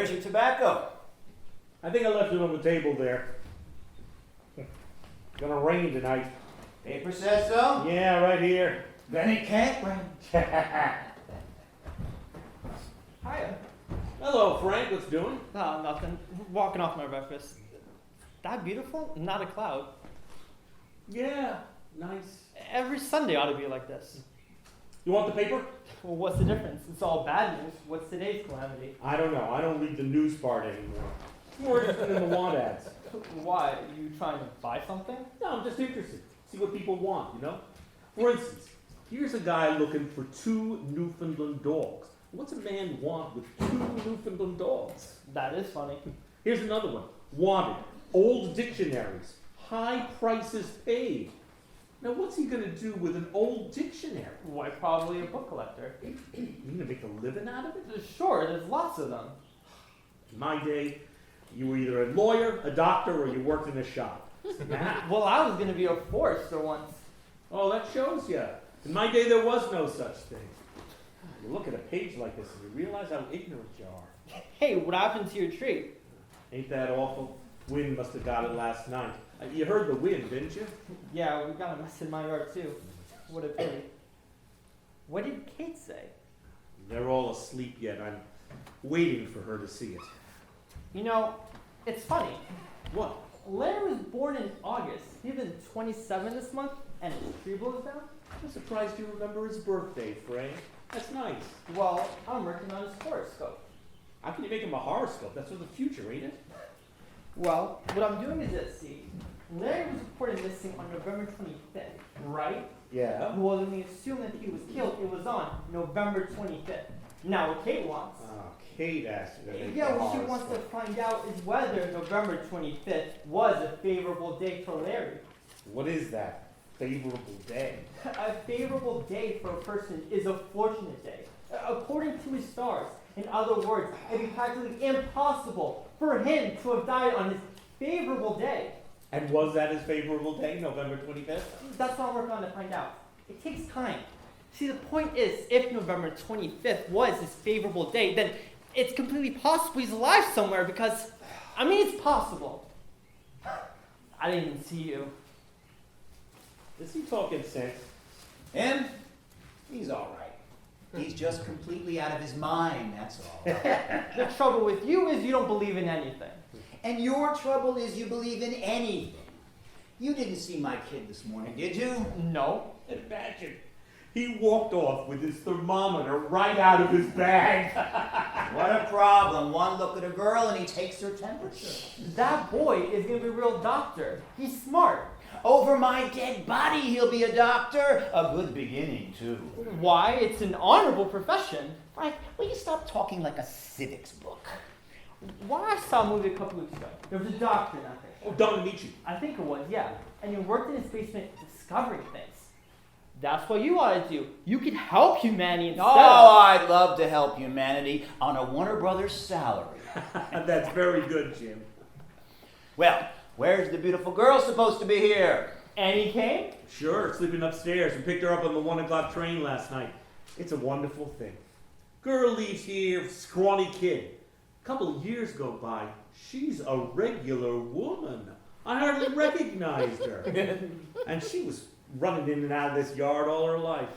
Where's your tobacco? I think I left it on the table there. Gonna rain tonight. Paper says so? Yeah, right here. Then it can't rain. Hiya. Hello, Frank. What's doing? No, nothing. Walking off my breakfast. That beautiful? Not a cloud. Yeah, nice. Every Sunday ought to be like this. You want the paper? Well, what's the difference? It's all bad news. What's today's calamity? I don't know. I don't read the news part anymore. It's more interested in the want ads. Why? Are you trying to buy something? No, I'm just interested. See what people want, you know? For instance, here's a guy looking for 2 Newfoundland dogs. What's a man want with 2 Newfoundland dogs? That is funny. Here's another one. Wanted. Old dictionaries. High prices paid. Now, what's he going to do with an old dictionary? Why, probably a book collector. You going to make a living out of it? Sure, there's lots of them. In my day, you were either a lawyer, a doctor, or you worked in a shop. Now, Well, I was going to be a forester once. oh, that shows you. In my day, there was no such thing. You look at a page like this and you realize how ignorant you are. Hey, what happened to your tree? Ain't that awful? Wind must have got it last night. You heard the wind, didn't you? Yeah, we got a mess in my yard too. What a pity. What did Kate say? They're all asleep yet. I'm waiting for her to see it. You know, it's funny. What? Larry was born in August. He's been 27 this month, and his tree blows down? I'm surprised you remember his birthday, Frank. That's nice. Well, I'm working on his horoscope. How can you make him a horoscope? That's for the future, ain't it? Well, what I'm doing is this, see. Larry was reported missing on November 25th, right? Yeah. Well, then we assume that he was killed. It was on November 25th. Now, what Kate wants. Oh, Kate asked you to make Yeah, the what she wants to horoscope. find out is whether November 25th was a favorable day for Larry. What is that? Favorable day. A favorable day for a person is a fortunate day, according to his stars. In other words, it'd be practically impossible for him to have died on his favorable day. And was that his favorable day, November 25th? That's what I'm working on to find out. It takes time. See, the point is, if November 25th was his favorable day, then it's completely possible he's alive somewhere because, I mean, it's possible. I didn't even see you. Is he talking sense? Him? He's all right. He's just completely out of his mind, that's all. The trouble with you is you don't believe in anything. And your trouble is you believe in anything. You didn't see my kid this morning, did you? No. Imagine. He walked off with his thermometer right out of his bag. What a problem. One look at a girl and he takes her temperature. That boy is going to be a real doctor. He's smart. Over my dead body, he'll be a doctor. A good beginning, too. Why? It's an honorable profession. Frank, will you stop talking like a civics book? Why, I saw a movie a couple weeks ago. There was a doctor in that picture. Oh, Don Amici. I think it was, yeah. And he worked in his basement discovering things. That's what you ought to do. You can help humanity instead Oh, I'd love to help humanity on a Warner Brothers salary. That's very good, Jim. Well, where's the beautiful girl supposed to be here? And he came? Sure, sleeping upstairs. We picked her up on the 1 o'clock train last night. It's a wonderful thing. Girl leaves here, scrawny kid. Couple of years go by, she's a regular woman. I hardly recognized her. And she was running in and out of this yard all her life.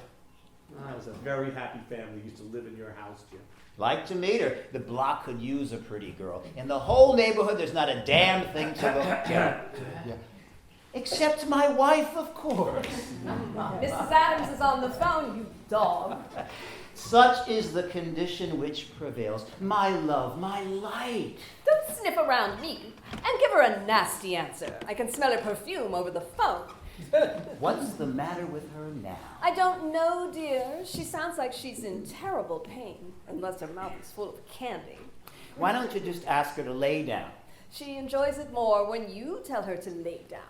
I was a very happy family used to live in your house, Jim. Like to meet her. The block could use a pretty girl. In the whole neighborhood, there's not a damn thing to go. Except my wife, of course. Mrs. Adams is on the phone, you dog. Such is the condition which prevails. My love, my light. Don't sniff around me and give her a nasty answer. I can smell her perfume over the phone. What's the matter with her now? I don't know, dear. She sounds like she's in terrible pain, unless her mouth is full of candy. Why don't you just ask her to lay down? She enjoys it more when you tell her to lay down.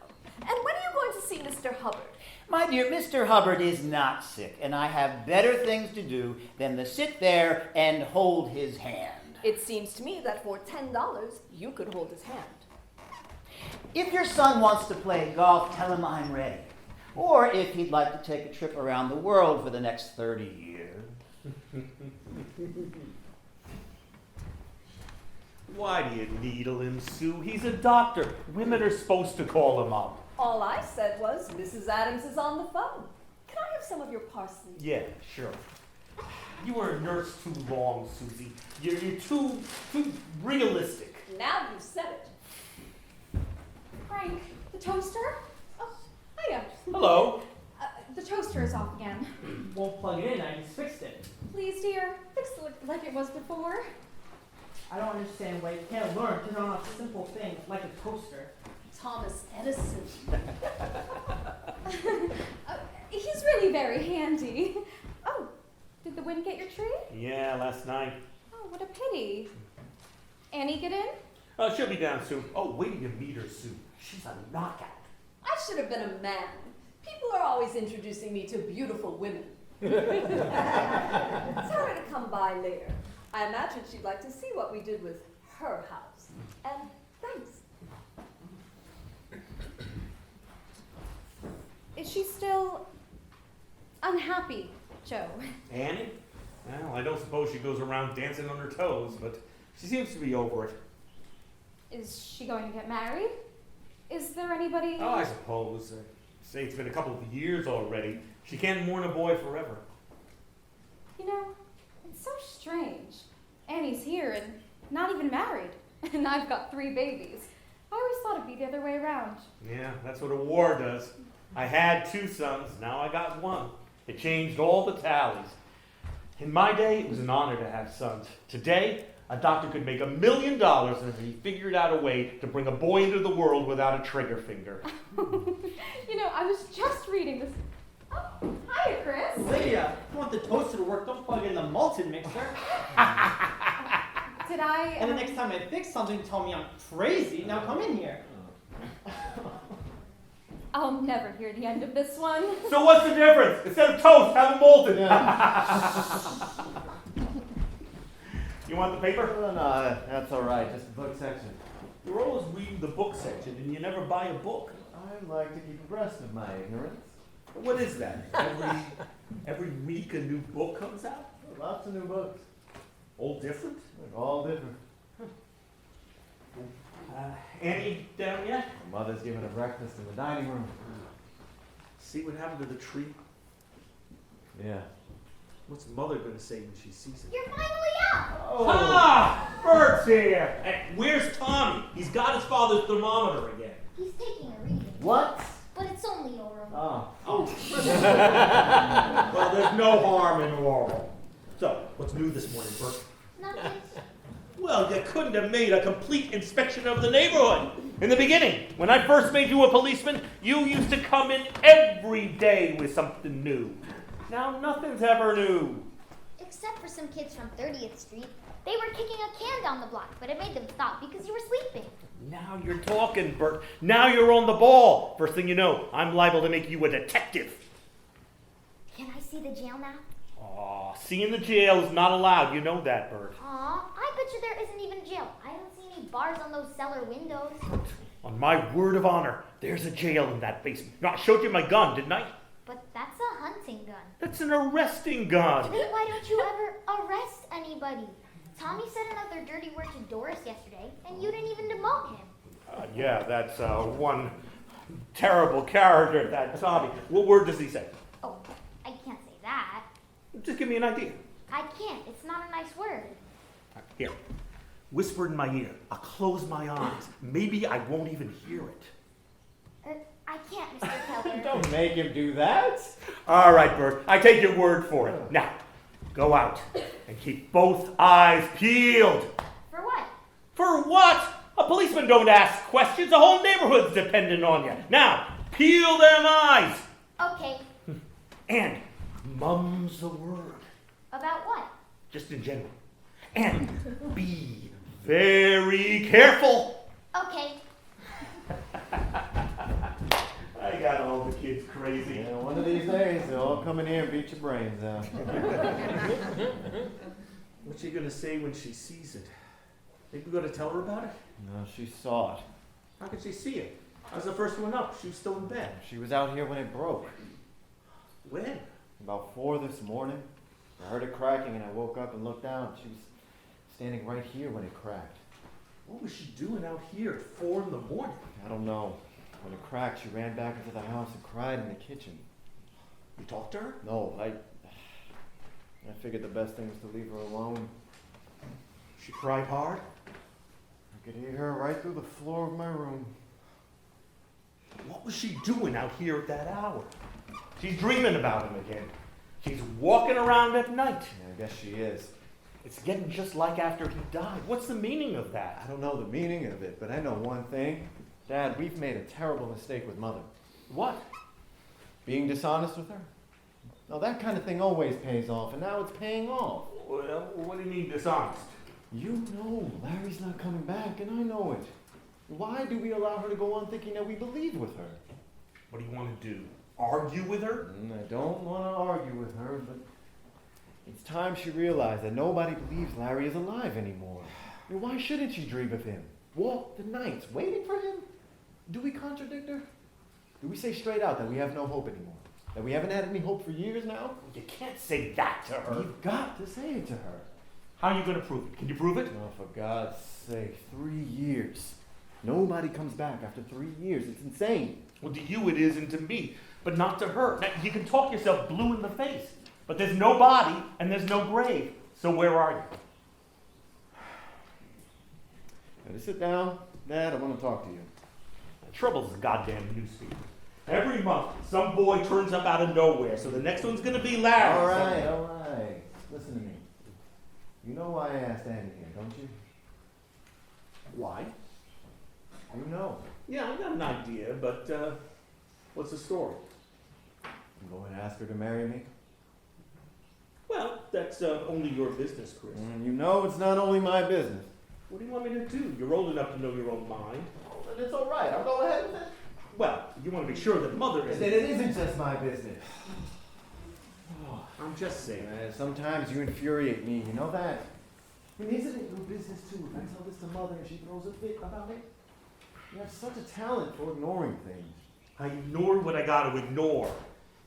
And when are you going to see Mr. Hubbard? My dear, Mr. Hubbard is not sick, and I have better things to do than to sit there and hold his hand. It seems to me that for $10, you could hold his hand. If your son wants to play golf, tell him I'm ready. Or if he'd like to take a trip around the world for the next 30 years. Why do you needle him, Sue? He's a doctor. Women are supposed to call him up. All I said was, Mrs. Adams is on the phone. Can I have some of your parsley? Yeah, sure. You were a nurse too long, Susie. You're too realistic. Now you've said it. Frank, the toaster? Oh, hiya. Hello. The toaster is off again. Won't plug it in, I just fixed it. Please, dear, fix it like it was before. I don't understand why you can't learn to turn on a simple thing like a toaster. Thomas Edison. He's really very handy. Oh, did the wind get your tree? Yeah, last night. Oh, what a pity. Annie get in? Oh, she'll be down soon. Oh, wait till you meet her, Sue. She's a knockout. I should have been a man. People are always introducing me to beautiful women. Tell her to come by later. I imagine she'd like to see what we did with her house. And thanks. Is she still unhappy, Joe? Annie? Well, I don't suppose she goes around dancing on her toes, but she seems to be over it. Is she going to get married? Is there anybody? Oh, I suppose. Say it's been a couple of years already. She can't mourn a boy forever. You know, it's so strange. Annie's here and not even married. And I've got 3 babies. I always thought it'd be the other way around. Yeah, that's what a war does. I had 2 sons, now I got 1. It changed all the tallies. In my day, it was an honor to have sons. Today, a doctor could make $1 million if he figured out a way to bring a boy into the world without a trigger finger. You know, I was just reading this. Oh, hiya, Chris. Lydia, if you want the toaster to work, don't plug in the malted mixer. Did I? And the next time I fix something, tell me I'm crazy. Now come in here. I'll never hear the end of this one. So what's the difference? Instead of toast, have it molten. You want the paper? No, that's all right. Just the book section. You're always reading the book section and you never buy a book. I like to keep abreast of my ignorance. What is that? Every week a new book comes out? Lots of new books. All different? They're all different. Annie down yet? My mother's giving a breakfast in the dining room. See what happened to the tree? Yeah. What's mother gonna say when she sees it? You're finally out! Oh. Ah! Bert's here! And where's Tommy? He's got his father's thermometer again. He's taking a reading. What? But it's only oral. Oh. Well, there's no harm in oral. So, what's new this morning, Bert? Nothing. Well, you couldn't have made a complete inspection of the neighborhood. In the beginning, when I first made you a policeman, you used to come in every day with something new. Now nothing's ever new. Except for some kids from 30th Street. They were kicking a can down the block, but it made them stop because you were sleeping. Now you're talking, Bert. Now you're on the ball. First thing you know, I'm liable to make you a detective. Can I see the jail now? Aw, seeing the jail is not allowed. You know that, Bert. Aw, I bet you there isn't even jail. I don't see any bars on those cellar windows. On my word of honor, there's a jail in that basement. No, I showed you my gun, didn't I? But that's a hunting gun. That's an arresting gun. Why don't you ever arrest anybody? Tommy said another dirty word to Doris yesterday, and you didn't even demote him. Yeah, that's one terrible character, that Tommy. What word does he say? Oh, I can't say that. Just give me an idea. I can't. It's not a nice word. Here, whisper in my ear. I'll close my eyes. Maybe I won't even hear it. I can't, Mr. Keller. Don't make him do that. All right, Bert, I take your word for it. Now, go out and keep both eyes peeled. For what? For what? A policeman don't ask questions. The whole neighborhood's dependent on you. Now, peel them eyes. Okay. And mum's the word. About what? Just in general. And be very careful. Okay. I got all the kids crazy. Yeah, one of these days, they'll all come in here and beat your brains out. What's she gonna say when she sees it? Think we're gonna tell her about it? No, she saw it. How could she see it? I was the first one up. She was still in bed. She was out here when it broke. When? About 4 this morning. I heard it cracking and I woke up and looked down. She was standing right here when it cracked. What was she doing out here at 4 in the morning? I don't know. When it cracked, she ran back into the house and cried in the kitchen. You talked to her? No, I figured the best thing was to leave her alone. She cried hard? I could hear her right through the floor of my room. What was she doing out here at that hour? She's dreaming about him again. She's walking around at night. Yeah, I guess she is. It's getting just like after he died. What's the meaning of that? I don't know the meaning of it, but I know one thing. Dad, we've made a terrible mistake with Mother. What? Being dishonest with her. Now that kind of thing always pays off, and now it's paying off. Well, what do you mean dishonest? You know Larry's not coming back, and I know it. Why do we allow her to go on thinking that we believe with her? What do you want to do? Argue with her? I don't want to argue with her, but it's time she realized that nobody believes Larry is alive anymore. And why shouldn't she dream of him? Walk the nights waiting for him? Do we contradict her? Do we say straight out that we have no hope anymore? That we haven't had any hope for years now? You can't say that to her. You've got to say it to her. How are you going to prove it? Can you prove it? Oh, for God's sake, 3 years. Nobody comes back after 3 years. It's insane. Well, to you it is and to me, but not to her. Now, you can talk yourself blue in the face, but there's no body and there's no grave. So where are you? Now, sit down. Dad, I want to talk to you. The trouble's the goddamn newspaper. Every month, some boy turns up out of nowhere, so the next one's going to be Larry. All right. Listen to me. You know why I asked Annie here, don't you? Why? You know. Yeah, I got an idea, but what's the story? I'm going to ask her to marry me. Well, that's only your business, Chris. You know it's not only my business. What do you want me to do? You're old enough to know your own mind. Oh, then it's all right. I'll go ahead with it. Well, you want to be sure that Mother is. Then it isn't just my business. I'm just saying. Sometimes you infuriate me. You know that? I mean, isn't it your business too? If I tell this to Mother and she throws a fit about it? You have such a talent for ignoring things. I ignore what I got to ignore.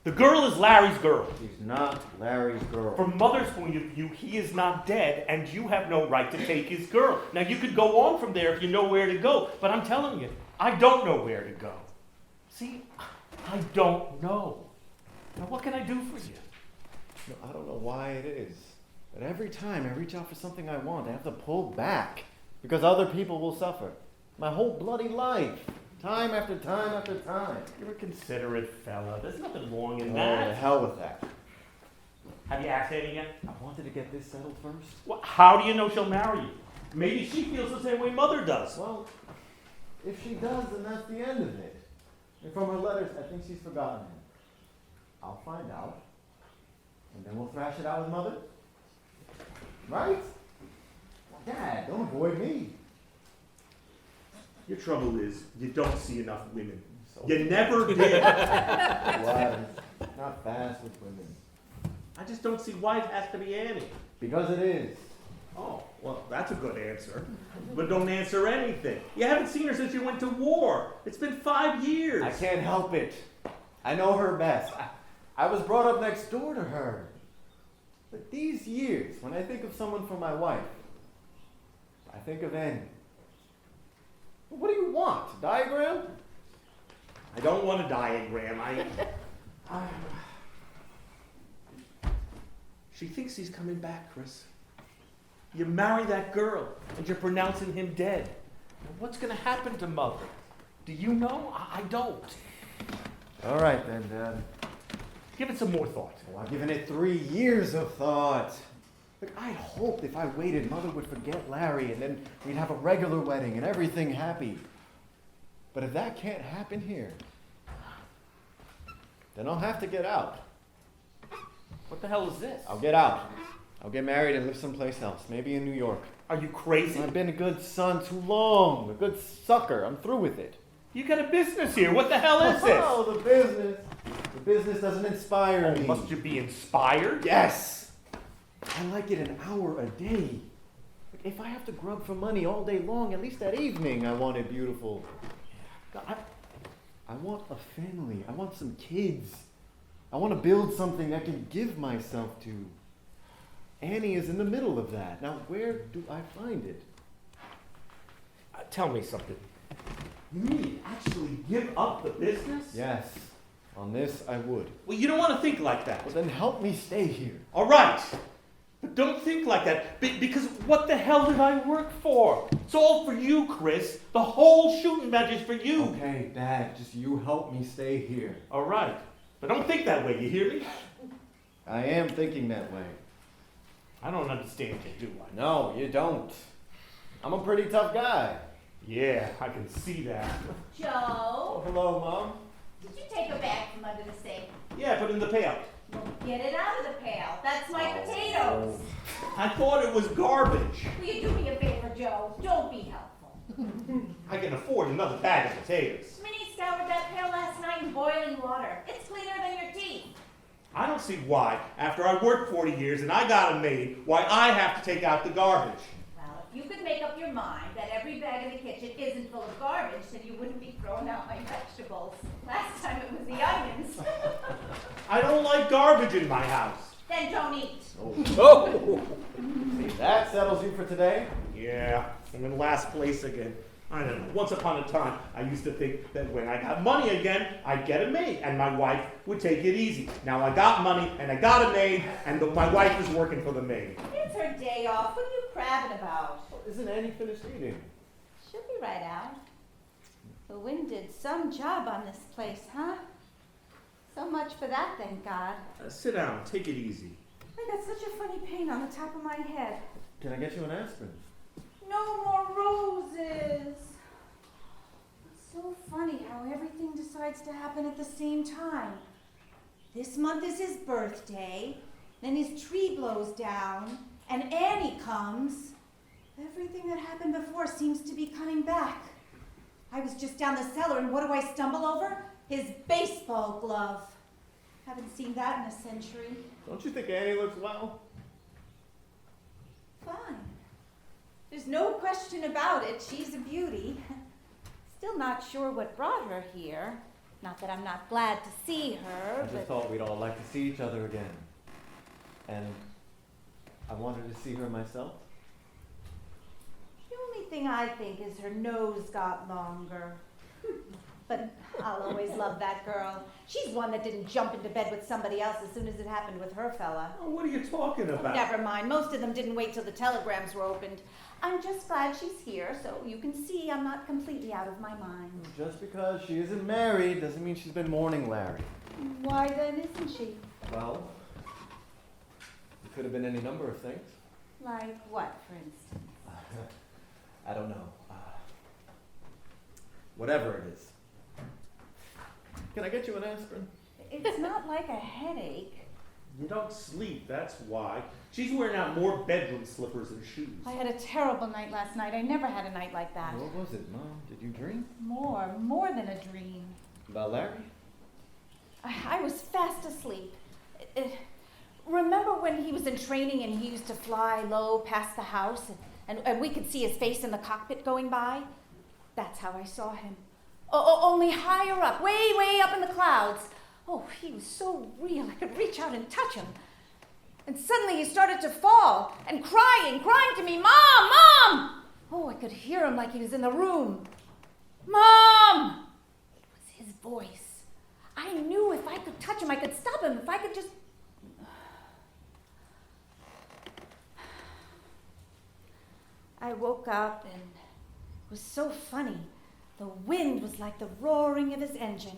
The girl is Larry's girl. She's not Larry's girl. From Mother's point of view, he is not dead, and you have no right to take his girl. Now, you could go on from there if you know where to go, but I'm telling you, I don't know where to go. See, I don't know. Now, what can I do for you? I don't know why it is, but every time I reach out for something I want, I have to pull back because other people will suffer. My whole bloody life. Time after time after time. You're a considerate fella. There's nothing wrong in Oh, that. the hell with that. Have you asked Annie yet? I wanted to get this settled first. Well, how do you know she'll marry you? Maybe she feels the same way Mother does. Well, if she does, then that's the end of it. And from her letters, I think she's forgotten him. I'll find out. And then we'll thrash it out with Mother. Right? Dad, don't avoid me. Your trouble is, you don't see enough women. So You never did. wise. Not fast with women. I just don't see why it has to be Annie. Because it is. Oh, well, that's a good answer. But don't answer anything. You haven't seen her since you went to war. It's been 5 years. I can't help it. I know her best. I was brought up next door to her. But these years, when I think of someone for my wife, I think of Annie. What do you want? A diagram? I don't want a diagram. She thinks he's coming back, Chris. You marry that girl, and you're pronouncing him dead. Now, what's going to happen to Mother? Do you know? I don't. All right then, Dad. Give it some more thought. Well, I've given it 3 years of thought. Look, I hoped if I waited, Mother would forget Larry, and then we'd have a regular wedding and everything happy. But if that can't happen here, then I'll have to get out. What the hell is this? I'll get out. I'll get married and live someplace else, maybe in New York. Are you crazy? I've been a good son too long, a good sucker. I'm through with it. You got a business here. What the hell is this? Oh, the business. The business doesn't inspire me. Must you be inspired? Yes. I like it an hour a day. If I have to grub for money all day long, at least that evening I want it beautiful. God, I want a family. I want some kids. I want to build something I can give myself to. Annie is in the middle of that. Now, where do I find it? Tell me something. You mean you'd actually give up the business? Yes, on this I would. Well, you don't want to think like that. Well, then help me stay here. All right. But don't think like that, because what the hell did I work for? It's all for you, Chris. The whole shooting match is for you. Okay, Dad, just you help me stay here. All right. But don't think that way, you hear me? I am thinking that way. I don't understand you, do I? No, you don't. I'm a pretty tough guy. Yeah, I can see that. Joe, Oh, hello, Mom. did you take a bag from under the sink? Yeah, put in the payout. Well, get it out of the pail. That's my potatoes. I thought it was garbage. Will you do me a favor, Joe? Don't be helpful. I can afford another bag of potatoes. Minnie scoured that pail last night in boiling water. It's cleaner than your teeth. I don't see why, after I worked 40 years and I got a maid, why I have to take out the garbage. Well, if you could make up your mind that every bag in the kitchen isn't full of garbage, then you wouldn't be throwing out my vegetables. Last time it was the onions. I don't like garbage in my house. Then don't eat. Oh! See, that settles you for today. Yeah, I'm in last place again. I don't know. Once upon a time, I used to think that when I got money again, I'd get a maid, and my wife would take it easy. Now I got money, and I got a maid, and my wife is working for the maid. It's her day off. What are you crabbing about? Isn't Annie finished eating? She'll be right out. The wind did some job on this place, huh? So much for that, thank God. Sit down. Take it easy. I got such a funny pain on the top of my head. Can I get you an aspirin? No more roses. It's so funny how everything decides to happen at the same time. This month is his birthday, then his tree blows down, and Annie comes. Everything that happened before seems to be coming back. I was just down the cellar, and what do I stumble over? His baseball glove. Haven't seen that in a century. Don't you think Annie looks well? Fine. There's no question about it. She's a beauty. Still not sure what brought her here. Not that I'm not glad to see her, I just but thought we'd all like to see each other again. And I wanted to see her myself. the only thing I think is her nose got longer. But I'll always love that girl. She's one that didn't jump into bed with somebody else as soon as it happened with her fella. Oh, what are you talking about? Never mind. Most of them didn't wait till the telegrams were opened. I'm just glad she's here, so you can see I'm not completely out of my mind. Just because she isn't married doesn't mean she's been mourning Larry. Why then isn't she? Well, it could have been any number of things. Like what, for instance? I don't know. Whatever it is. Can I get you an aspirin? It's not like a headache. You don't sleep, that's why. She's wearing out more bedroom slippers and shoes. I had a terrible night last night. I never had a night like that. What was it, Mom? Did you dream? More than a dream. About Larry? I was fast asleep. Remember when he was in training and he used to fly low past the house and we could see his face in the cockpit going by? That's how I saw him. Only higher up, way up in the clouds. Oh, he was so real, I could reach out and touch him. And suddenly he started to fall and crying to me, Mom, Mom! Oh, I could hear him like he was in the room. Mom! It was his voice. I knew if I could touch him, I could stop him, if I could just... I woke up and it was so funny. The wind was like the roaring of his engine.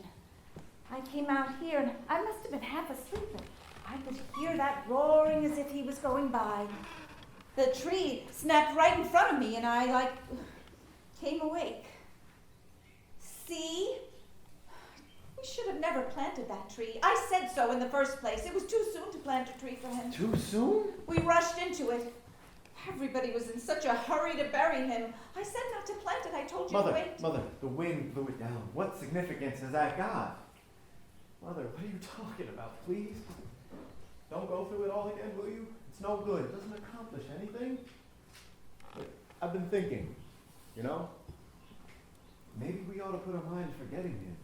I came out here and I must have been half asleep, but I could hear that roaring as if he was going by. The tree snapped right in front of me and I came awake. See? We should have never planted that tree. I said so in the first place. It was too soon to plant a tree for him. Too soon? We rushed into it. Everybody was in such a hurry to bury him. I said not to plant it. I told you to wait. Mother, the wind blew it down. What significance has that got? Mother, what are you talking about? Please? Don't go through it all again, will you? It's no good. It doesn't accomplish anything. But I've been thinking, maybe we ought to put our mind forgetting him.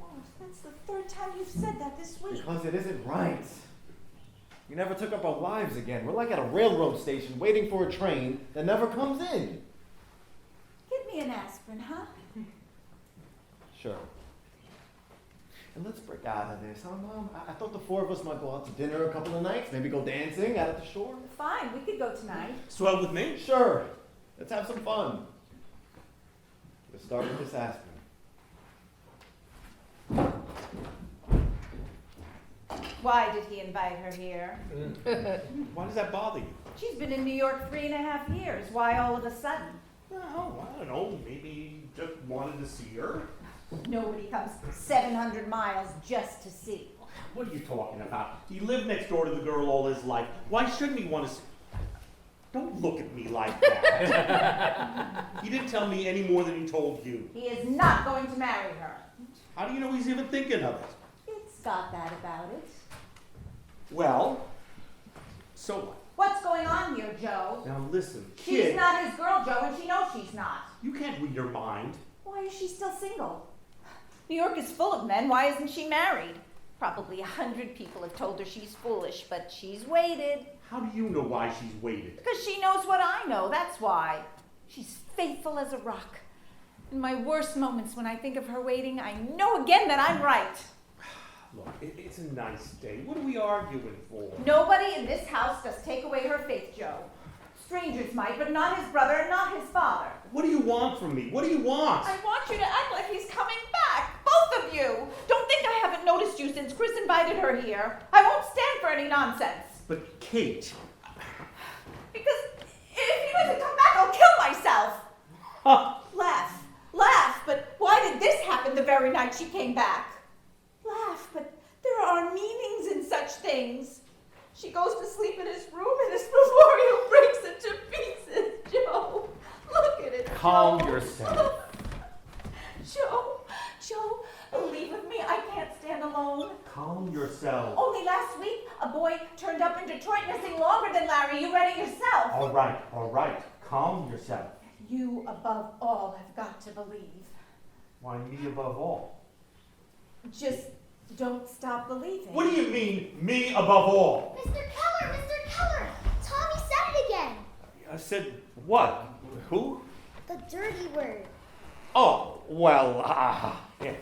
Oh, that's the third time you've said that this week. Because it isn't right. We never took up our lives again. We're like at a railroad station waiting for a train that never comes in. Catherine, huh? Sure. And let's break out of this, huh, Mom? I thought the four of us might go out to dinner a couple of nights, maybe go dancing out at the shore. Fine, we could go tonight. Swell with me? Sure. Let's have some fun. Let's start with Miss Aspen. Why did he invite her here? Why does that bother you? She's been in New York 3.5 years. Why all of a sudden? Oh, I don't know. Maybe he just wanted to see her. Nobody comes 700 miles just to see. What are you talking about? He lived next door to the girl all his life. Why shouldn't he want to see? Don't look at me like that. He didn't tell me any more than he told you. He is not going to marry her. How do you know he's even thinking of it? It's got that about it. Well, so what? What's going on here, Joe? Now listen, She's kid. not his girl, Joe, and she knows she's not. You can't read her mind. Why is she still single? New York is full of men. Why isn't she married? Probably 100 people have told her she's foolish, but she's waited. How do you know why she's waited? Because she knows what I know, that's why. She's faithful as a rock. In my worst moments when I think of her waiting, I know again that I'm right. Look, it's a nice day. What are we arguing for? Nobody in this house does take away her faith, Joe. Strangers might, but not his brother and not his father. What do you want from me? What do you want? I want you to act like he's coming back. Both of you. Don't think I haven't noticed you since Chris invited her here. I won't stand for any nonsense. But Kate. Because if he doesn't come back, I'll kill myself. Laugh. Laugh. But why did this happen the very night she came back? Laugh, but there are meanings in such things. She goes to sleep in his room and his memorial breaks into pieces. Joe, look at it. Calm Joe. yourself. Joe, believe with me, I can't stand alone. Calm yourself. Only last week, a boy turned up in Detroit missing longer than Larry. You read it yourself. All right. Calm yourself. You, above all, have got to believe. Why me above all? Just don't stop believing. What do you mean, me above all? Mr. Keller! Tommy said it again! I said what? Who? The dirty word. Oh, well, yeah.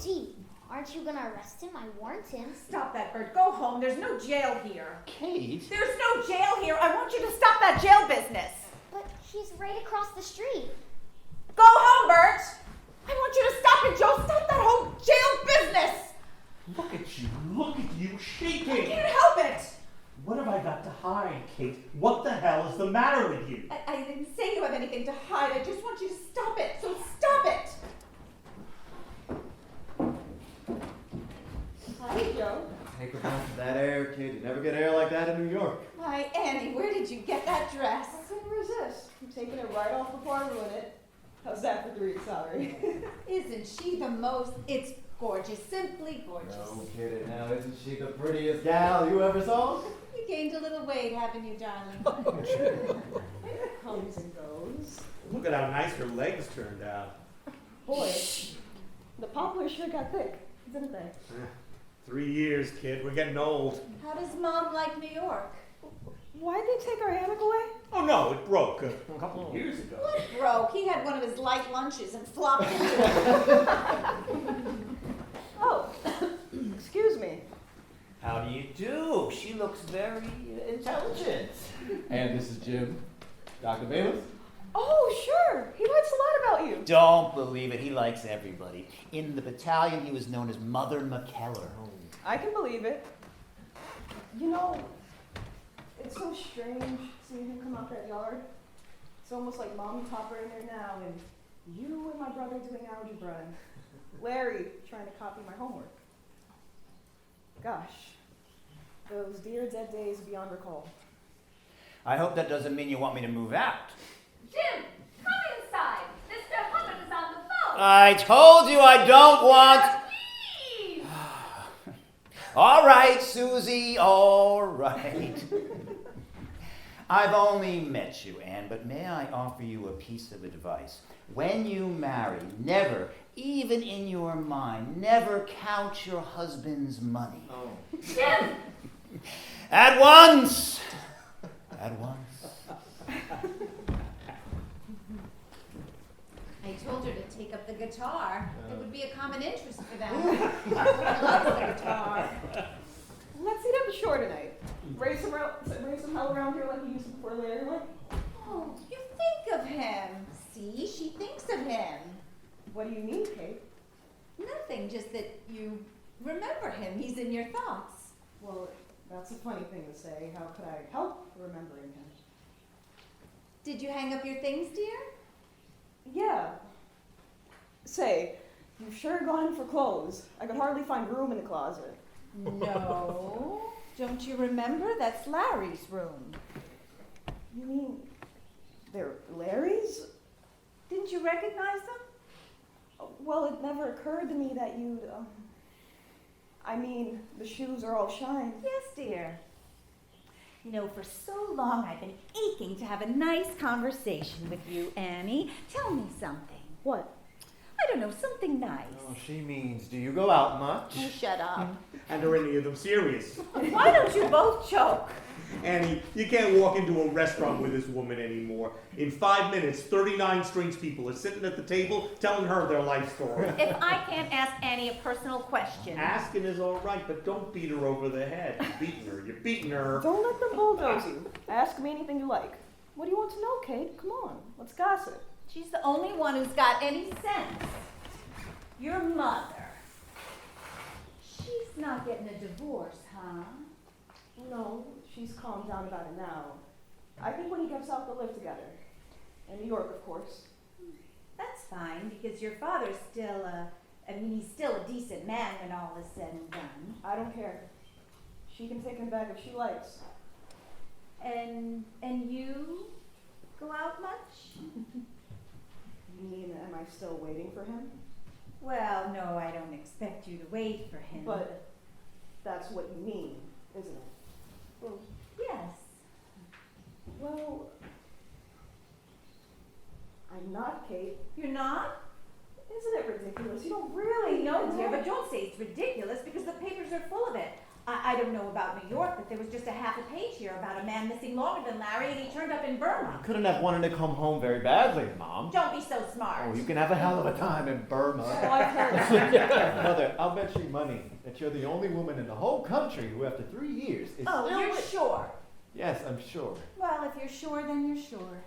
Gee, aren't you gonna arrest him? I warned him. Stop that, Bert. Go home. There's no jail here. Kate? There's no jail here. I want you to stop that jail business. But he's right across the street. Go home, Bert. I want you to stop it, Joe. Stop that whole jail business. Look at you I shaking. can't help it. What have I got to hide, Kate? What the hell is the matter with you? I didn't say you have anything to hide. I just want you to stop it. So stop it. Hi, Joe. Take her back to that air, kid. You never get air like that in New York. Why, Annie, where did you get that dress? I couldn't resist. I'm taking it right off before I ruin it. How's that for 3 weeks salary? Isn't she the most? It's gorgeous, simply gorgeous. No kidding. Now, isn't she the prettiest gal you ever saw? You gained a little weight, haven't you, darling? It comes and goes. Look at how nice her legs turned out. Boy, the poplars sure got thick, didn't they? 3 years, kid. We're getting old. How does Mom like New York? Why'd they take our hammock away? Oh, no, it broke a couple of years ago. What broke? He had one of his light lunches and flopped into it. Oh, excuse me. How do you do? She looks very intelligent. And this is Jim. Dr. Bayless? Oh, sure. He writes a lot about you. Don't believe it. He likes everybody. In the battalion, he was known as Mother McKellar. I can believe it. You know, it's so strange seeing him come out that yard. It's almost like Mom and Pop are in there now, and you and my brother doing algebra, and Larry trying to copy my homework. Gosh, those dear dead days beyond recall. I hope that doesn't mean you want me to move out. Jim, come inside. Mr. Hubbard is on the phone. I told you I don't want... Please. All right, Susie, all right. I've only met you, Anne, but may I offer you a piece of advice? When you marry, never, even in your mind, never count your husband's money. Oh. Jim, At once! At once. I told her guitar. It would be a common interest for them. He loves the guitar. Let's eat up the shore tonight. Raise some hell around here like he used to before Larry went. Oh, you think of him. See, she thinks of him. What do you mean, Kate? Nothing, just that you remember him. He's in your thoughts. Well, that's a funny thing to say. How could I help remembering him? Did you hang up your things, dear? Yeah. Say, you've sure gone in for clothes. I could hardly find room in the closet. No. Don't you remember? That's Larry's room. You mean they're Larry's? Didn't you recognize them? Well, it never occurred to me that you'd, I mean, the shoes are all shined. Yes, dear. You know, for so long I've been aching to have a nice conversation with you, Annie. Tell me something. What? I don't know, something nice. Oh, she means, do you go out much? Oh, shut up. And are any of them serious? Why don't you both choke? Annie, you can't walk into a restaurant with this woman anymore. In 5 minutes, 39 strange people are sitting at the table telling her their life story. If I can't ask Annie a personal question. Asking is all right, but don't beat her over the head. You're beating her. You're beating her. Don't let them bulldoze you. Ask me anything you like. What do you want to know, Kate? Come on, let's gossip. She's the only one who's got any sense. Your mother. She's not getting a divorce, huh? No, she's calmed down about it now. I think when he gets off, they'll live together. In New York, of course. That's fine, because your father's still he's still a decent man when all is said and done. I don't care. She can take him back if she likes. And you go out much? You mean, am I still waiting for him? Well, no, I don't expect you to wait for him. But that's what you mean, isn't it? Well, yes. well, I'm not, Kate. You're not? Isn't it ridiculous? You don't I really know, dear, but don't say it's ridiculous because the papers are full of it. I don't know about New York, but there was just a half a page here about a man missing longer than Larry, and he turned up in Burma. Couldn't have wanted to come home very badly, Mom. Don't be so smart. Oh, you can have a hell of a time in Burma. Oh, I've heard. Mother, I'll bet you money that you're the only woman in the whole country who, after 3 years, is Oh, still you're with- sure? Yes, I'm sure. Well, if you're sure, then you're sure.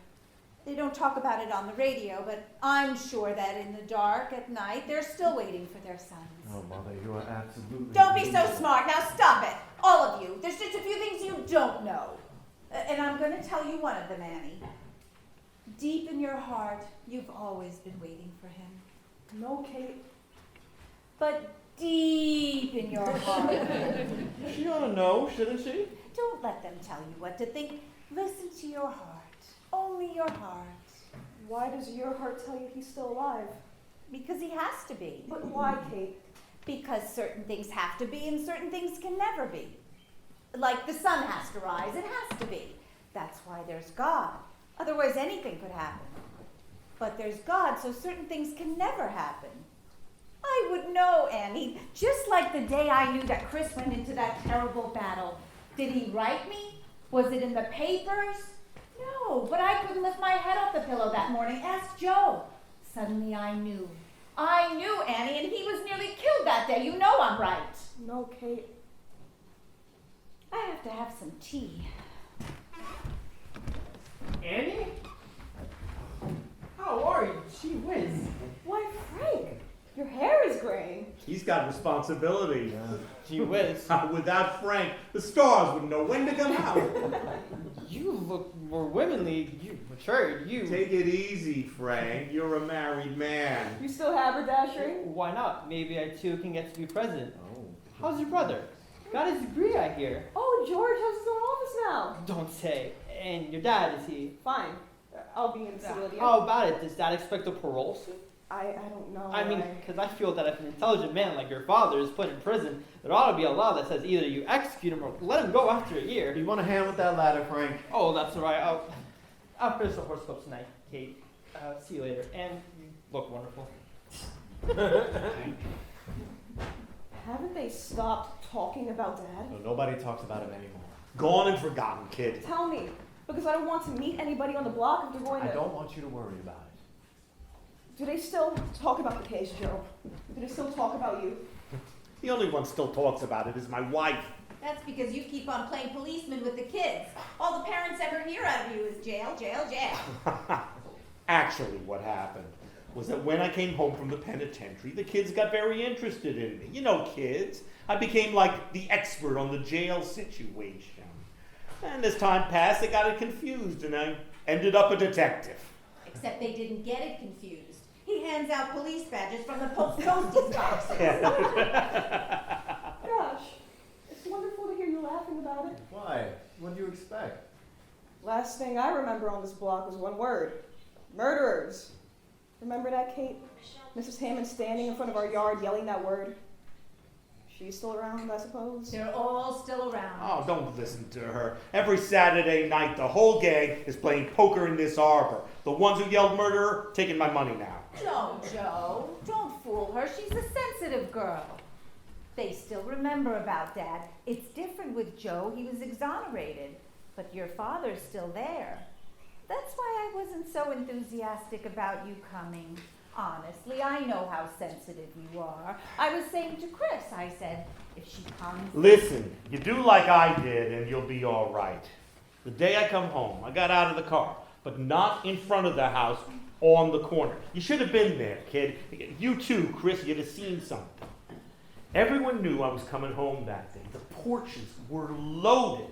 They don't talk about it on the radio, but I'm sure that in the dark at night, they're still waiting for their sons. Oh, Mother, you are absolutely... Don't be so reasonable. smart. Now stop it. All of you. There's just a few things you don't know. And I'm going to tell you one of them, Annie. Deep in your heart, you've always been waiting for him. No, Kate. But deep in your heart, She ought to know, shouldn't she? don't let them tell you what to think. Listen to your heart. Only your heart. Why does your heart tell you he's still alive? Because he has to be. But why, Kate? Because certain things have to be and certain things can never be. Like the sun has to rise, it has to be. That's why there's God. Otherwise anything could happen. But there's God, so certain things can never happen. I would know, Annie, just like the day I knew that Chris went into that terrible battle. Did he write me? Was it in the papers? No, but I couldn't lift my head off the pillow that morning. Ask Joe. Suddenly I knew. I knew, Annie, and he was nearly killed that day. You know I'm right. No, Kate. I have to have some tea. Annie? How are you? Gee whiz. Why, Frank, your hair is graying. He's got responsibility. Gee whiz. Without Frank, the stars wouldn't know when to come out. You look more womanly. You matured. You. Take it easy, Frank. You're a married man. You still haberdashering? Why not? Maybe I too can get to be president. Oh. How's your brother? Got his degree, I hear. Oh, George has his own office now. Don't say. And your dad, is he? Fine. I'll be in civilian. How about it? Does dad expect a parole soon? I don't know. I mean, because I feel that if an intelligent man like your father is put in prison, there ought to be a law that says either you execute him or let him go after a year. You want a hand with that ladder, Frank? Oh, that's all right. I'll finish the horoscope tonight, Kate. See you later. And you look wonderful. Haven't they stopped talking about Dad? No, nobody talks about him anymore. Gone and forgotten, kid. Tell me, because I don't want to meet anybody on the block if they're going I to... don't want you to worry about it. Do they still talk about the case, Joe? Do they still talk about you? The only one still talks about it is my wife. That's because you keep on playing policeman with the kids. All the parents ever hear out of you is jail, jail, jail. Actually, what happened was that when I came home from the penitentiary, the kids got very interested in me. You know kids. I became like the expert on the jail situation. And as time passed, they got it confused, and I ended up a detective. Except they didn't get it confused. He hands out police badges from the post ghosties boxes. Gosh, it's wonderful to hear you laughing about it. Why? What do you expect? Last thing I remember on this block was one word. Murderers. Remember that, Kate? Mrs. Hammond standing in front of our yard yelling that word. She's still around, I suppose? They're all still around. Oh, don't listen to her. Every Saturday night, the whole gang is playing poker in this arbor. The ones who yelled murderer, taking my money now. No, Joe. Don't fool her. She's a sensitive girl. They still remember about Dad. It's different with Joe. He was exonerated. But your father's still there. That's why I wasn't so enthusiastic about you coming. Honestly, I know how sensitive you are. I was saying to Chris, I said, if she comes... Listen, you do like I did and you'll be all right. The day I come home, I got out of the car, but not in front of the house, on the corner. You should have been there, kid. You too, Chris, you'd have seen something. Everyone knew I was coming home that day. The porches were loaded.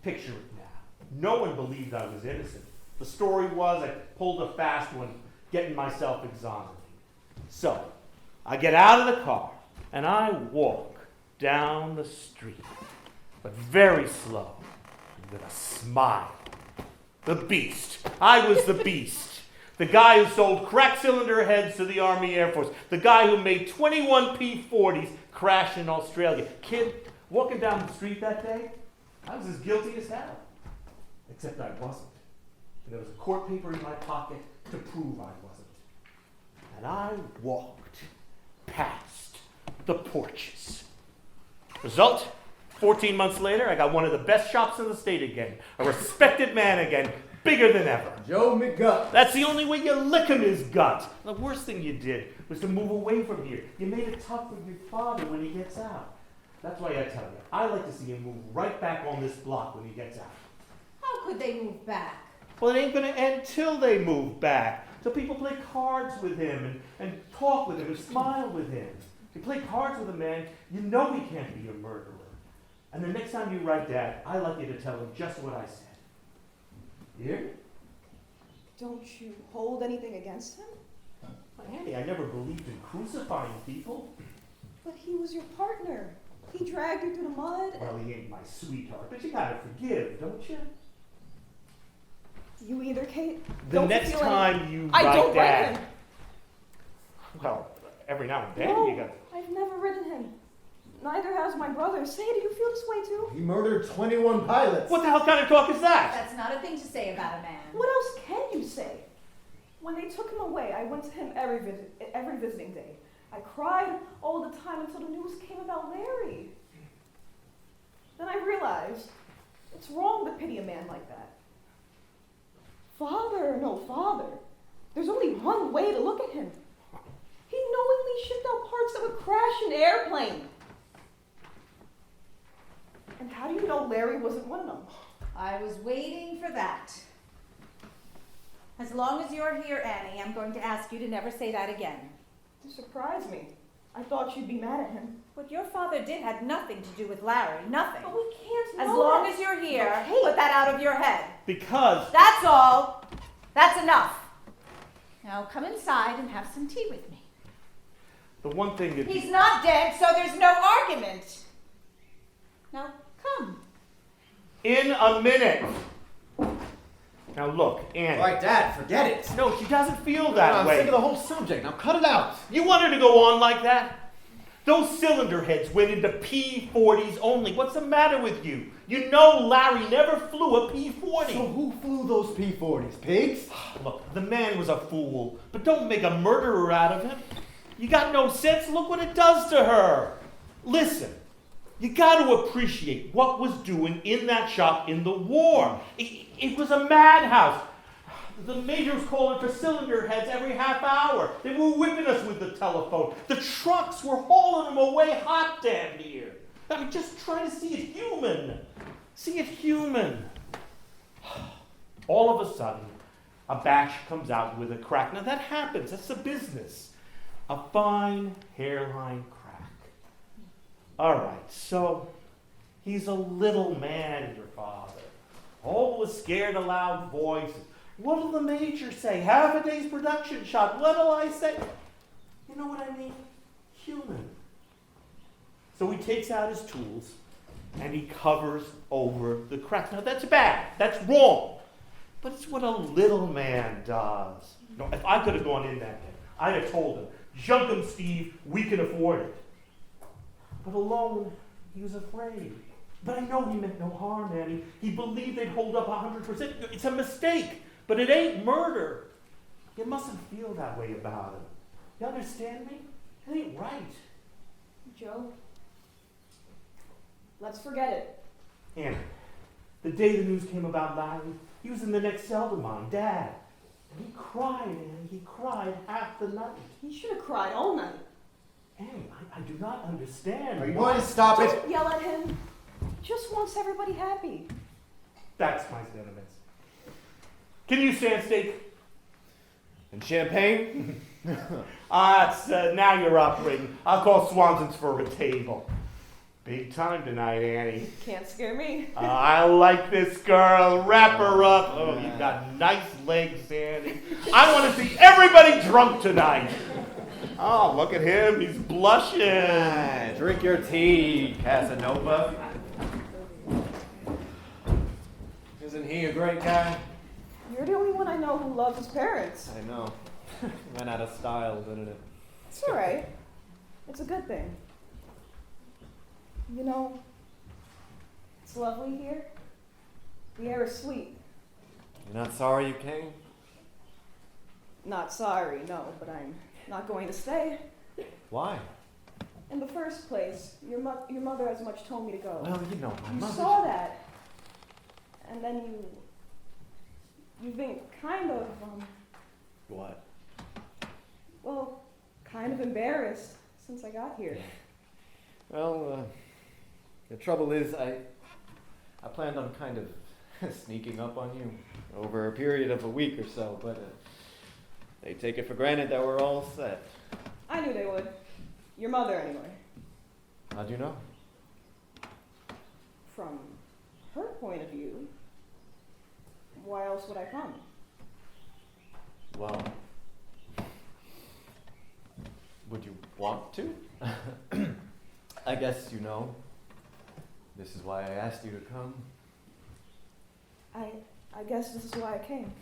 Picture it now. No one believed I was innocent. The story was I pulled a fast one, getting myself exonerated. So, I get out of the car, and I walk down the street, but very slow, and with a smile. The Beast. I was the Beast. The guy who sold crack cylinder heads to the Army Air Force. The guy who made 21 P-40s crash in Australia. Kid, walking down the street that day, I was as guilty as hell. Except I wasn't. And there was a court paper in my pocket to prove I wasn't. And I walked past the porches. Result, 14 months later, I got one of the best shops in the state again. A respected man again, bigger than ever. Joe McGutt. That's the only way you lick him, his gut. The worst thing you did was to move away from here. You made it tough with your father when he gets out. That's why I tell you, I like to see him move right back on this block when he gets out. How could they move back? Well, it ain't going to end till they move back. Till people play cards with him and talk with him and smile with him. If you play cards with a man, you know he can't be a murderer. And the next time you write Dad, I like you to tell him just what I said. You hear? Don't you hold anything against him? Well, Annie, I never believed in crucifying people. But he was your partner. He dragged you through the mud. Well, he ain't my sweetheart, but you gotta forgive, don't you? You either, Kate? The Don't next feel time you I write don't write Dad. him. Well, every now and then No, you got. I've never written him. Neither has my brother. Say, do you feel this way too? He murdered 21 pilots. What the hell kind of talk is that? That's not a thing to say about a man. What else can you say? When they took him away, I went to him every visiting day. I cried all the time until the news came about Larry. Then I realized it's wrong to pity a man like that. Father or no father, there's only one way to look at him. He knowingly shipped out parts that would crash an airplane. And how do you know Larry wasn't one of them? I was waiting for that. As long as you're here, Annie, I'm going to ask you to never say that again. You surprised me. I thought you'd be mad at him. What your father did had nothing to do with Larry. Nothing. But we can't As know long that. as you're here, But Kate- put that out of your head. Because That's all. That's enough. Now come inside and have some tea with me. the one thing that He's not dead, so there's no argument. Now come. in a minute. Now look, Annie. All right, Dad, forget it. No, she doesn't feel that I'm way. sick of the whole subject. Now cut it out. You want her to go on like that? Those cylinder heads went into P-40s only. What's the matter with you? You know Larry never flew a P-40. So who flew those P-40s? Pigs? Look, the man was a fool, but don't make a murderer out of him. You got no sense? Look what it does to her. Listen, you got to appreciate what was doing in that shop in the war. It was a madhouse. The major was calling for cylinder heads every half hour. They were whipping us with the telephone. The trucks were hauling them away hot damn near. I mean, just trying to see it human. See it human. All of a sudden, a batch comes out with a crack. Now that happens. That's the business. A fine hairline crack. All right, so he's a little man, your father. Always scared of loud voices. What'll the major say? Half a day's production shot. What'll I say? You know what I mean? Human. So he takes out his tools and he covers over the cracks. Now that's bad. That's wrong. But it's what a little man does. No, if I could have gone in that day, I'd have told him, junk him, Steve, we can afford it. But alone, he was afraid. But I know he meant no harm, Annie. He believed they'd hold up 100%. It's a mistake, but it ain't murder. You mustn't feel that way about him. You understand me? It ain't right. Joe, let's forget it. Annie, the day the news came about Larry, he was in the next cell to mine, Dad. And he cried, Annie. He cried half the night. He should have cried all night. Annie, I do not understand. Are you going to stop it? Don't yell at him. He just wants everybody happy. That's my sentiments. Can you stand steak? And champagne? Now you're operating. I'll call Swanson's for a table. Big time tonight, Annie. Can't scare me. I like this girl. Wrap her up. Oh, you've got nice legs, Annie. I want to see everybody drunk tonight. Oh, look at him. He's blushing. Drink your tea, Casanova. Isn't he a great guy? You're the only one I know who loves his parents. I know. Ran out of style, didn't it? It's all right. It's a good thing. You know, it's lovely here. The air is sweet. You're not sorry you came? Not sorry, no, but I'm not going to stay. Why? In the first place, your mother as much told me to go. Well, you know, my You mother... saw that, and then you've been kind of, What? well, kind of embarrassed since I got here. Well, the trouble is, I planned on kind of sneaking up on you over a period of a week or so, but they take it for granted that we're all set. I knew they would. Your mother, anyway. How'd you know? From her point of view, why else would I come? Well, would you want to? I guess you know. This is why I asked you to come. I guess this is why I came.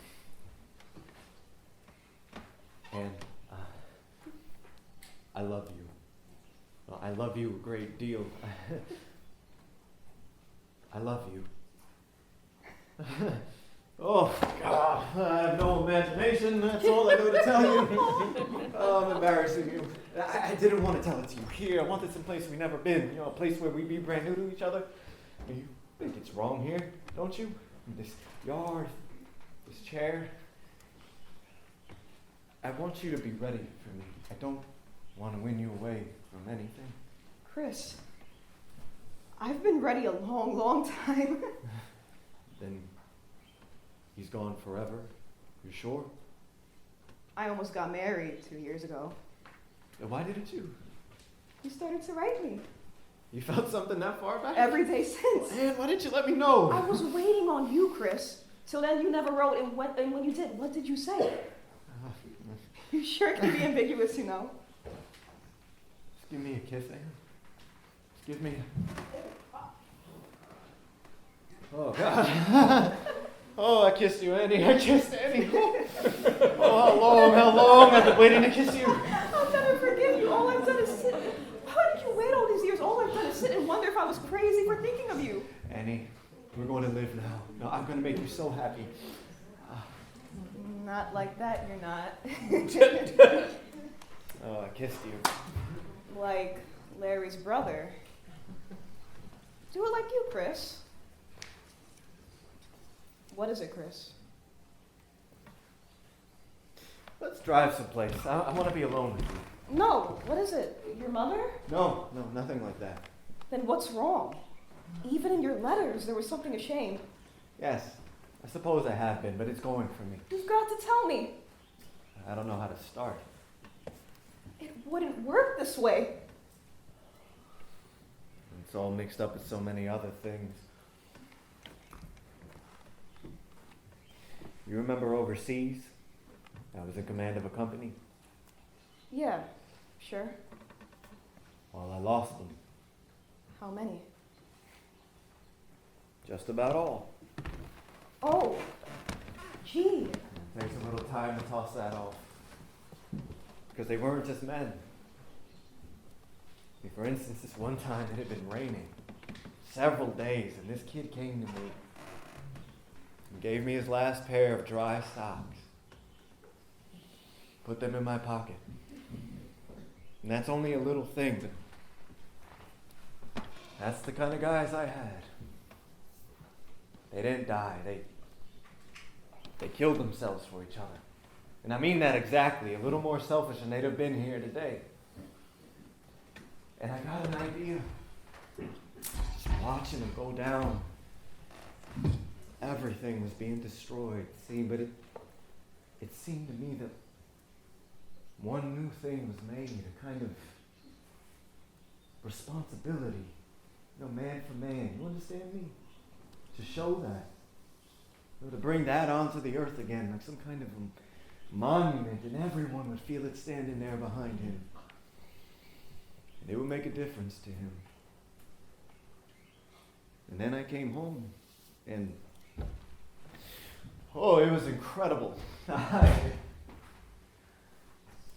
And I love you. Well, I love you a great deal. I love you. Oh, God. I have no imagination. That's all I know to tell you. Oh, I'm embarrassing you. I didn't want to tell it to you here. I wanted some place we've never been. You know, a place where we'd be brand new to each other. You think it's wrong here, don't you? This yard, this chair. I want you to be ready for me. I don't want to win you away from anything. Chris, I've been ready a long, long time. Then he's gone forever. You sure? I almost got married 2 years ago. Why didn't you? You started to write me. You felt something that far back? Every day since. Man, why didn't you let me know? I was waiting on you, Chris. Till then you never wrote, and when you did, what did you say? You sure it can be ambiguous, you know. Just give me a kiss, Anne. Just give me a... Oh, God. Oh, I kissed you, Annie. I kissed Annie. Oh, how long I've been waiting to kiss you. I'll never forgive you. All I've done is sit. How did you wait all these years? All I've done is sit and wonder if I was crazy for thinking of you. Annie, we're going to live now. No, I'm going to make you so happy. Not like that, you're not. Oh, I kissed you. Like Larry's brother. Do it like you, Chris. What is it, Chris? Let's drive someplace. I want to be alone with you. No, what is it? Your mother? No, nothing like that. Then what's wrong? Even in your letters, there was something ashamed. Yes, I suppose I have been, but it's going for me. You've got to tell me. I don't know how to start. It wouldn't work this way. It's all mixed up with so many other things. You remember overseas? I was in command of a company. Yeah, sure. Well, I lost them. How many? Just about all. Oh, gee. It takes a little time to toss that off. Because they weren't just men. I mean, for instance, this one time it had been raining. Several days, and this kid came to me and gave me his last pair of dry socks. Put them in my pocket. And that's only a little thing, but that's the kind of guys I had. They didn't die. They killed themselves for each other. And I mean that exactly. A little more selfish than they'd have been here today. And I got an idea. Just watching them go down. Everything was being destroyed. See, but it seemed to me that one new thing was made, a kind of responsibility. You know, man for man. You understand me? To show that. You know, to bring that onto the earth again, like some kind of a monument, and everyone would feel it standing there behind him. And it would make a difference to him. And then I came home, and oh, it was incredible.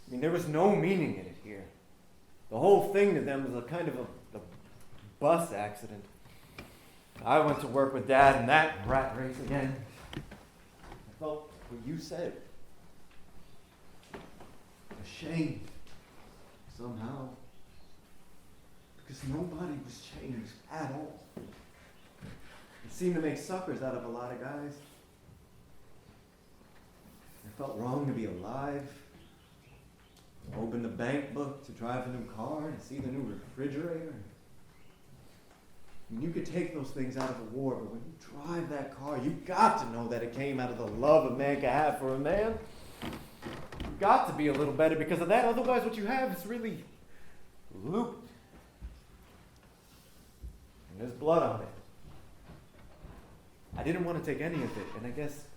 I mean, there was no meaning in it here. The whole thing to them was a kind of a bus accident. I went to work with Dad in that rat race again. I felt what you said. Ashamed, somehow. Because nobody was changed at all. It seemed to make suckers out of a lot of guys. It felt wrong to be alive. Open the bank book, to drive a new car, and see the new refrigerator. I mean, you could take those things out of a war, but when you drive that car, you've got to know that it came out of the love a man can have for a man. You've got to be a little better because of that. Otherwise, what you have is really looped. And there's blood on it. I didn't want to take any of it, and I guess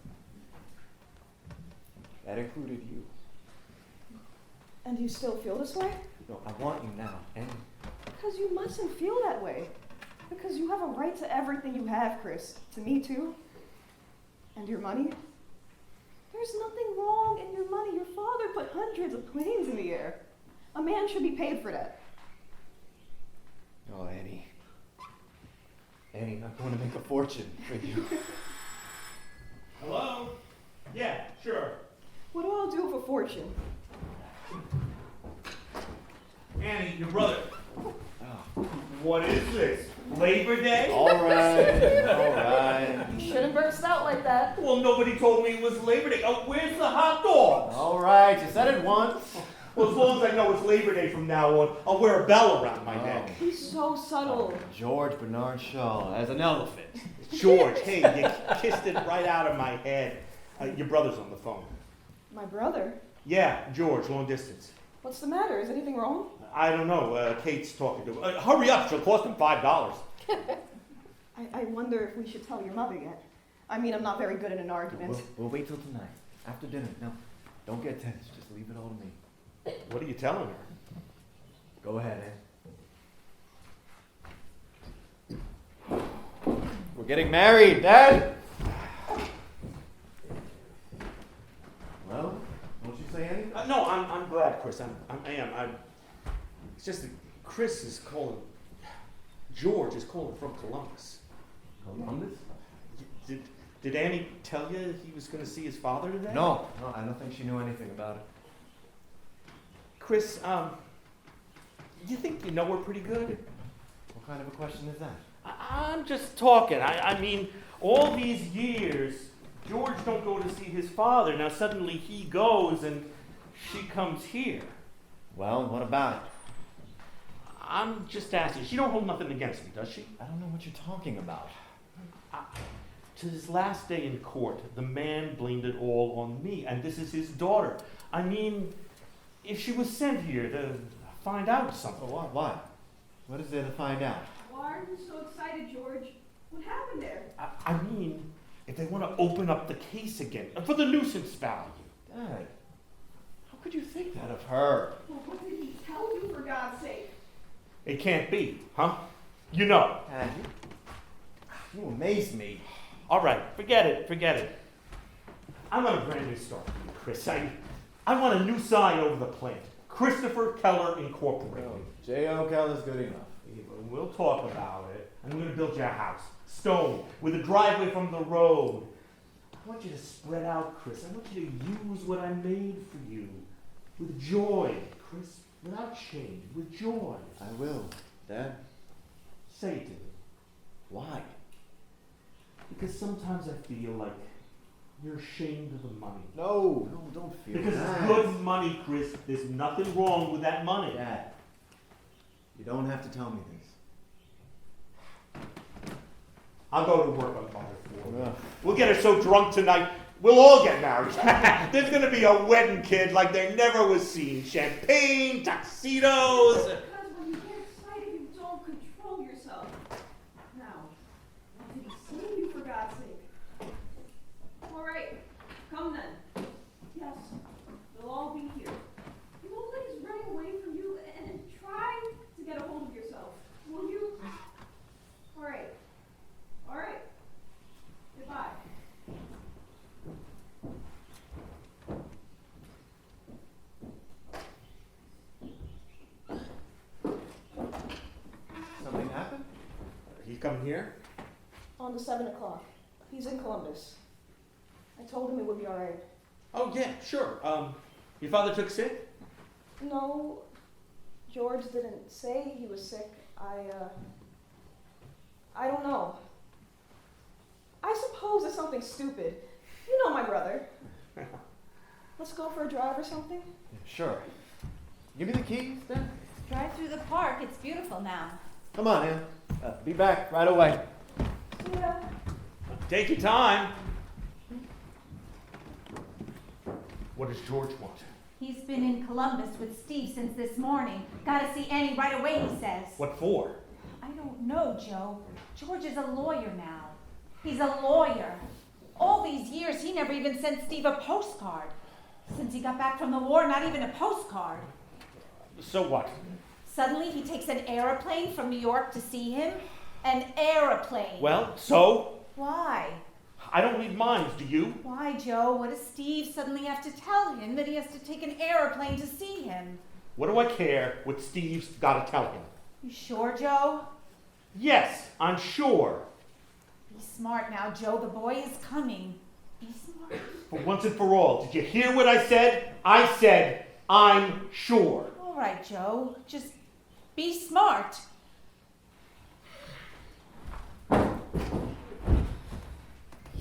that included you. And do you still feel this way? No, I want you now, and Because you mustn't feel that way. Because you have a right to everything you have, Chris. To me, too. And your money. There's nothing wrong in your money. Your father put hundreds of planes in the air. A man should be paid for that. oh, Annie, I'm going to make a fortune for you. Hello? Yeah, sure. What do I do with a fortune? Annie, your brother. Oh. What is this? Labor Day? All right. You shouldn't burst out like that. Well, nobody told me it was Labor Day. Oh, where's the hot dogs? All right, you said it once. Well, as long as I know it's Labor Day from now on, I'll wear a bell around my neck. He's so subtle. George Bernard Shaw as an elephant. George, hey, you kissed it right out of my head. Your brother's on the phone. My brother? Yeah, George, long distance. What's the matter? Is anything wrong? I don't know. Kate's talking to him. Hurry up, she'll cost him $5. I wonder if we should tell your mother yet. I mean, I'm not very good in an argument. We'll wait till tonight, after dinner. No, don't get tense. Just leave it all to me. What are you telling her? Go ahead, Ed. We're getting married, Dad. Well, won't you say anything? No, I'm glad, Chris. I am. It's just that Chris is calling. George is calling from Columbus. Columbus? Did Annie tell you he was going to see his father today? No, I don't think she knew anything about it. Chris, you think you know her pretty good? What kind of a question is that? I'm just talking. I mean, all these years, George don't go to see his father. Now suddenly he goes, and she comes here. Well, what about it? I'm just asking. She don't hold nothing against me, does she? I don't know what you're talking about. To his last day in court, the man blamed it all on me, and this is his daughter. I mean, if she was sent here to find out something. Well, why? What is there to find out? Why are you so excited, George? What happened there? I mean, if they want to open up the case again, for the nuisance value. Dad, how could you think that of her? Well, what did he tell you, for God's sake? It can't be, huh? You know. Dad, you amaze me. All right, forget it. I want a brand new start, Chris. I want a new sign over the plant. Christopher Keller Incorporated. No, J.O. Keller's good enough. We'll talk about it. I'm going to build you a house, stone, with a driveway from the road. I want you to spread out, Chris. I want you to use what I made for you. With joy, Chris. Without shame. With joy. I will, Dad. Say it to me. Why? Because sometimes I feel like you're ashamed of the money. No, don't feel Because that. it's good money, Chris. There's nothing wrong with that money. Dad, you don't have to tell me this. I'll go to work on Mother for you. Ugh. We'll get her so drunk tonight, we'll all get married. There's going to be a wedding, kid, like there never was seen. Champagne, tuxedos. Because when you get excited, you don't control yourself. Now, what did he say to you, for God's sake? All right, come then. Yes, they'll all be here. You won't let us run away from you and try to get a hold of yourself, will you? All right. All right. Goodbye. Something happened? He's coming here? On to 7 o'clock. He's in Columbus. I told him it would be all right. Oh, yeah, sure. Your father took sick? No, George didn't say he was sick. I don't know. I suppose it's something stupid. You know my brother. Let's go for a drive or something? Yeah, sure. Give me the keys, Dad. Drive through the park. It's beautiful now. Come on, Ann. Be back right away. Yeah. Take your time. What does George want? He's been in Columbus with Steve since this morning. Gotta see Annie right away, he says. What for? I don't know, Joe. George is a lawyer now. He's a lawyer. All these years, he never even sent Steve a postcard. Since he got back from the war, not even a postcard. So what? Suddenly, he takes an airplane from New York to see him. An airplane. Well, so? Why? I don't read minds, do you? Why, Joe? What does Steve suddenly have to tell him that he has to take an airplane to see him? What do I care what Steve's got to tell him? You sure, Joe? Yes, I'm sure. Be smart now, Joe. The boy is coming. Be smart. For once and for all, did you hear what I said? I said, I'm sure. All right, Joe. Just be smart.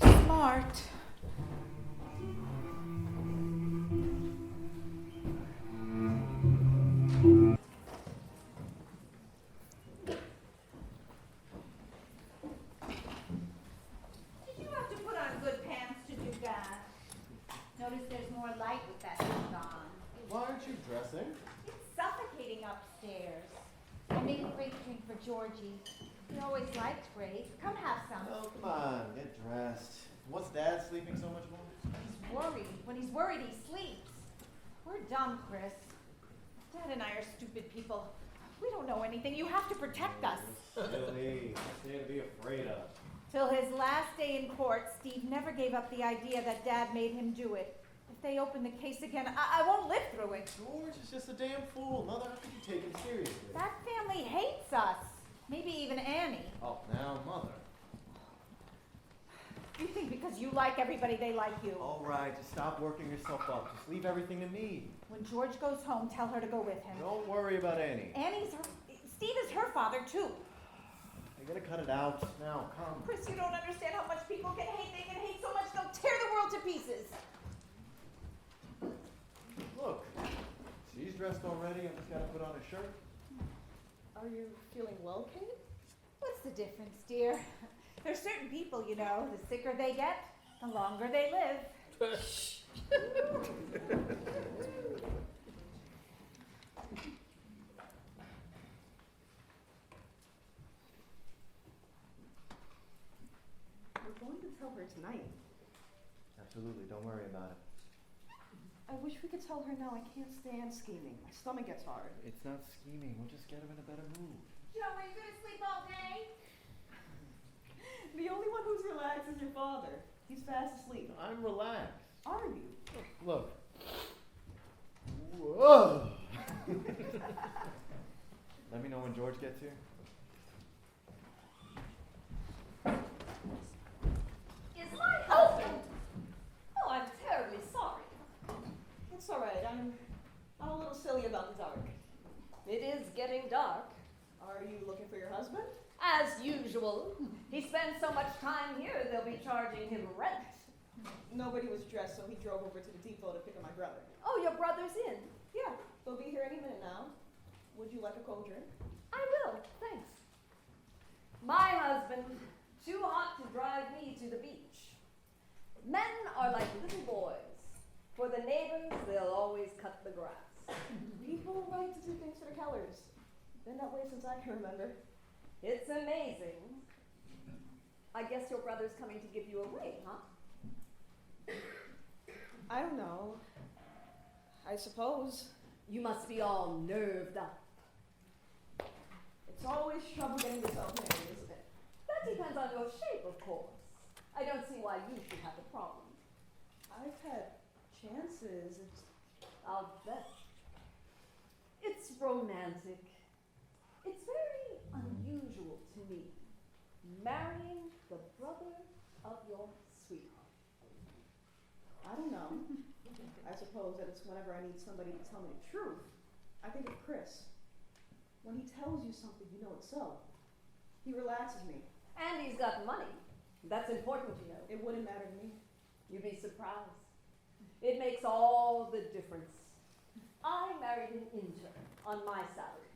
Be smart. Did you have to put on good pants to do that? Notice there's more light with that suit on. Why aren't you dressing? It's suffocating upstairs. I made a great drink for Georgie. He always liked grape. Come have some. Oh, come on, get dressed. What's Dad sleeping so much more? He's worried. When he's worried, he sleeps. We're dumb, Chris. Dad and I are stupid people. We don't know anything. You have to protect us. Silly. What's there to be afraid of? Till his last day in court, Steve never gave up the idea that Dad made him do it. If they open the case again, I won't live through it. George is just a damn fool. Mother, how could you take him seriously? That family hates us. Maybe even Annie. Oh, now, Mother. You think because you like everybody, they like you. All right, just stop working yourself up. Just leave everything to me. When George goes home, tell her to go with him. Don't worry about Annie. Steve is her father, too. I gotta cut it out. Now, come. Chris, you don't understand how much people can hate. They can hate so much they'll tear the world to pieces. Look, dressed already. I just gotta put on a shirt. Are you feeling well, Kate? What's the difference, dear? There's certain people, you know, the sicker they get, the longer they live. We're going to tell her tonight. Absolutely, don't worry about it. I wish we could tell her now. I can't stand scheming. My stomach gets hard. It's not scheming. We'll just get her in a better mood. Joe, are you going to sleep all day? The only one who's relaxed is your father. He's fast asleep. I'm relaxed. Are you? Look. Whoa! Let me know when George gets here. Is my husband? Oh, I'm terribly sorry. It's all right. I'm a little silly about the dark. It is getting dark. Are you looking for your husband? As usual. He spends so much time here, they'll be charging him rent. Nobody was dressed, so he drove over to the depot to pick up my brother. Oh, your brother's in. Yeah, they'll be here any minute now. Would you like a cold drink? I will, thanks. My husband, too hot to drive me to the beach. Men are like little boys. For the neighbors, they'll always cut the grass. People like to do things for the Kellers. Been that way since I can remember. It's amazing. I guess your brother's coming to give you away, huh? I don't know. I suppose. You must be all nerved up. It's always trouble getting yourself married, isn't it? That depends on your shape, of course. I don't see why you should have a problem. I've had chances. I'll bet. It's romantic. It's very unusual to me, marrying the brother of your sweetheart. I don't know. I suppose that it's whenever I need somebody to tell me the truth. I think of Chris. When he tells you something, you know it's so. He relaxes me. And he's got money. That's important, you know. It wouldn't matter to me. You'd be surprised. It makes all the difference. I married an intern on my salary.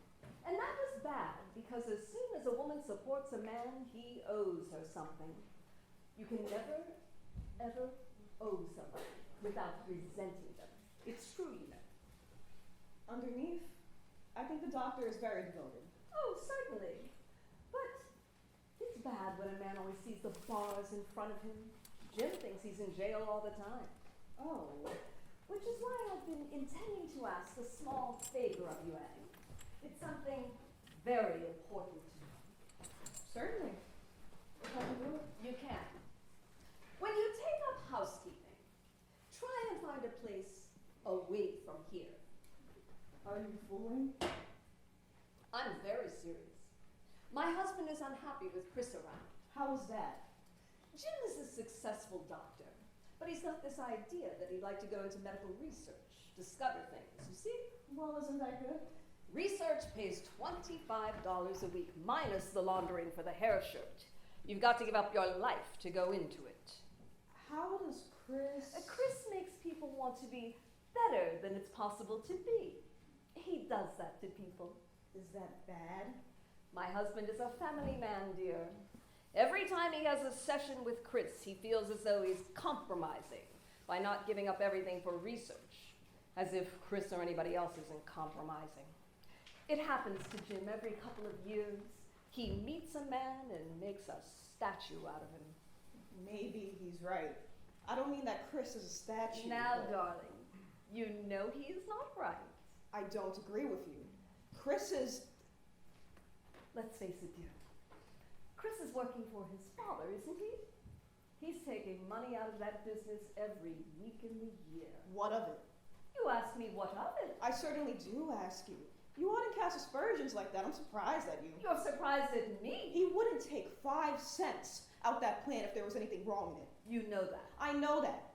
And that was bad, because as soon as a woman supports a man, he owes her something. You can never, ever owe somebody without resenting them. It's true, you know. Underneath, I think the doctor is very devoted. Oh, certainly. But it's bad when a man always sees the bars in front of him. Jim thinks he's in jail all the time. Oh. Which is why I've been intending to ask a small favor of you, Annie. It's something very important to me. Certainly. If I can do it. You can. When you take up housekeeping, try and find a place away from here. Are you fooling? I'm very serious. My husband is unhappy with Chris around. How is that? Jim is a successful doctor, but he's got this idea that he'd like to go into medical research, discover things, you see? Well, isn't that good? Research pays $25 a week, minus the laundering for the hair shirt. You've got to give up your life to go into it. How does Chris... Chris makes people want to be better than it's possible to be. He does that to people. Is that bad? My husband is a family man, dear. Every time he has a session with Chris, he feels as though he's compromising by not giving up everything for research, as if Chris or anybody else isn't compromising. It happens to Jim every couple of years. He meets a man and makes a statue out of him. Maybe he's right. I don't mean that Chris is a statue. Now, but darling, you know he is not right. I don't agree with you. Chris is... Let's face it, dear. Chris is working for his father, isn't he? He's taking money out of that business every week in the year. What of it? You ask me what of it. I certainly do ask you. You ought to cast aspersions like that. I'm surprised at you. You're surprised at me. He wouldn't take 5 cents out that plant if there was anything wrong in it. You know that. I know that.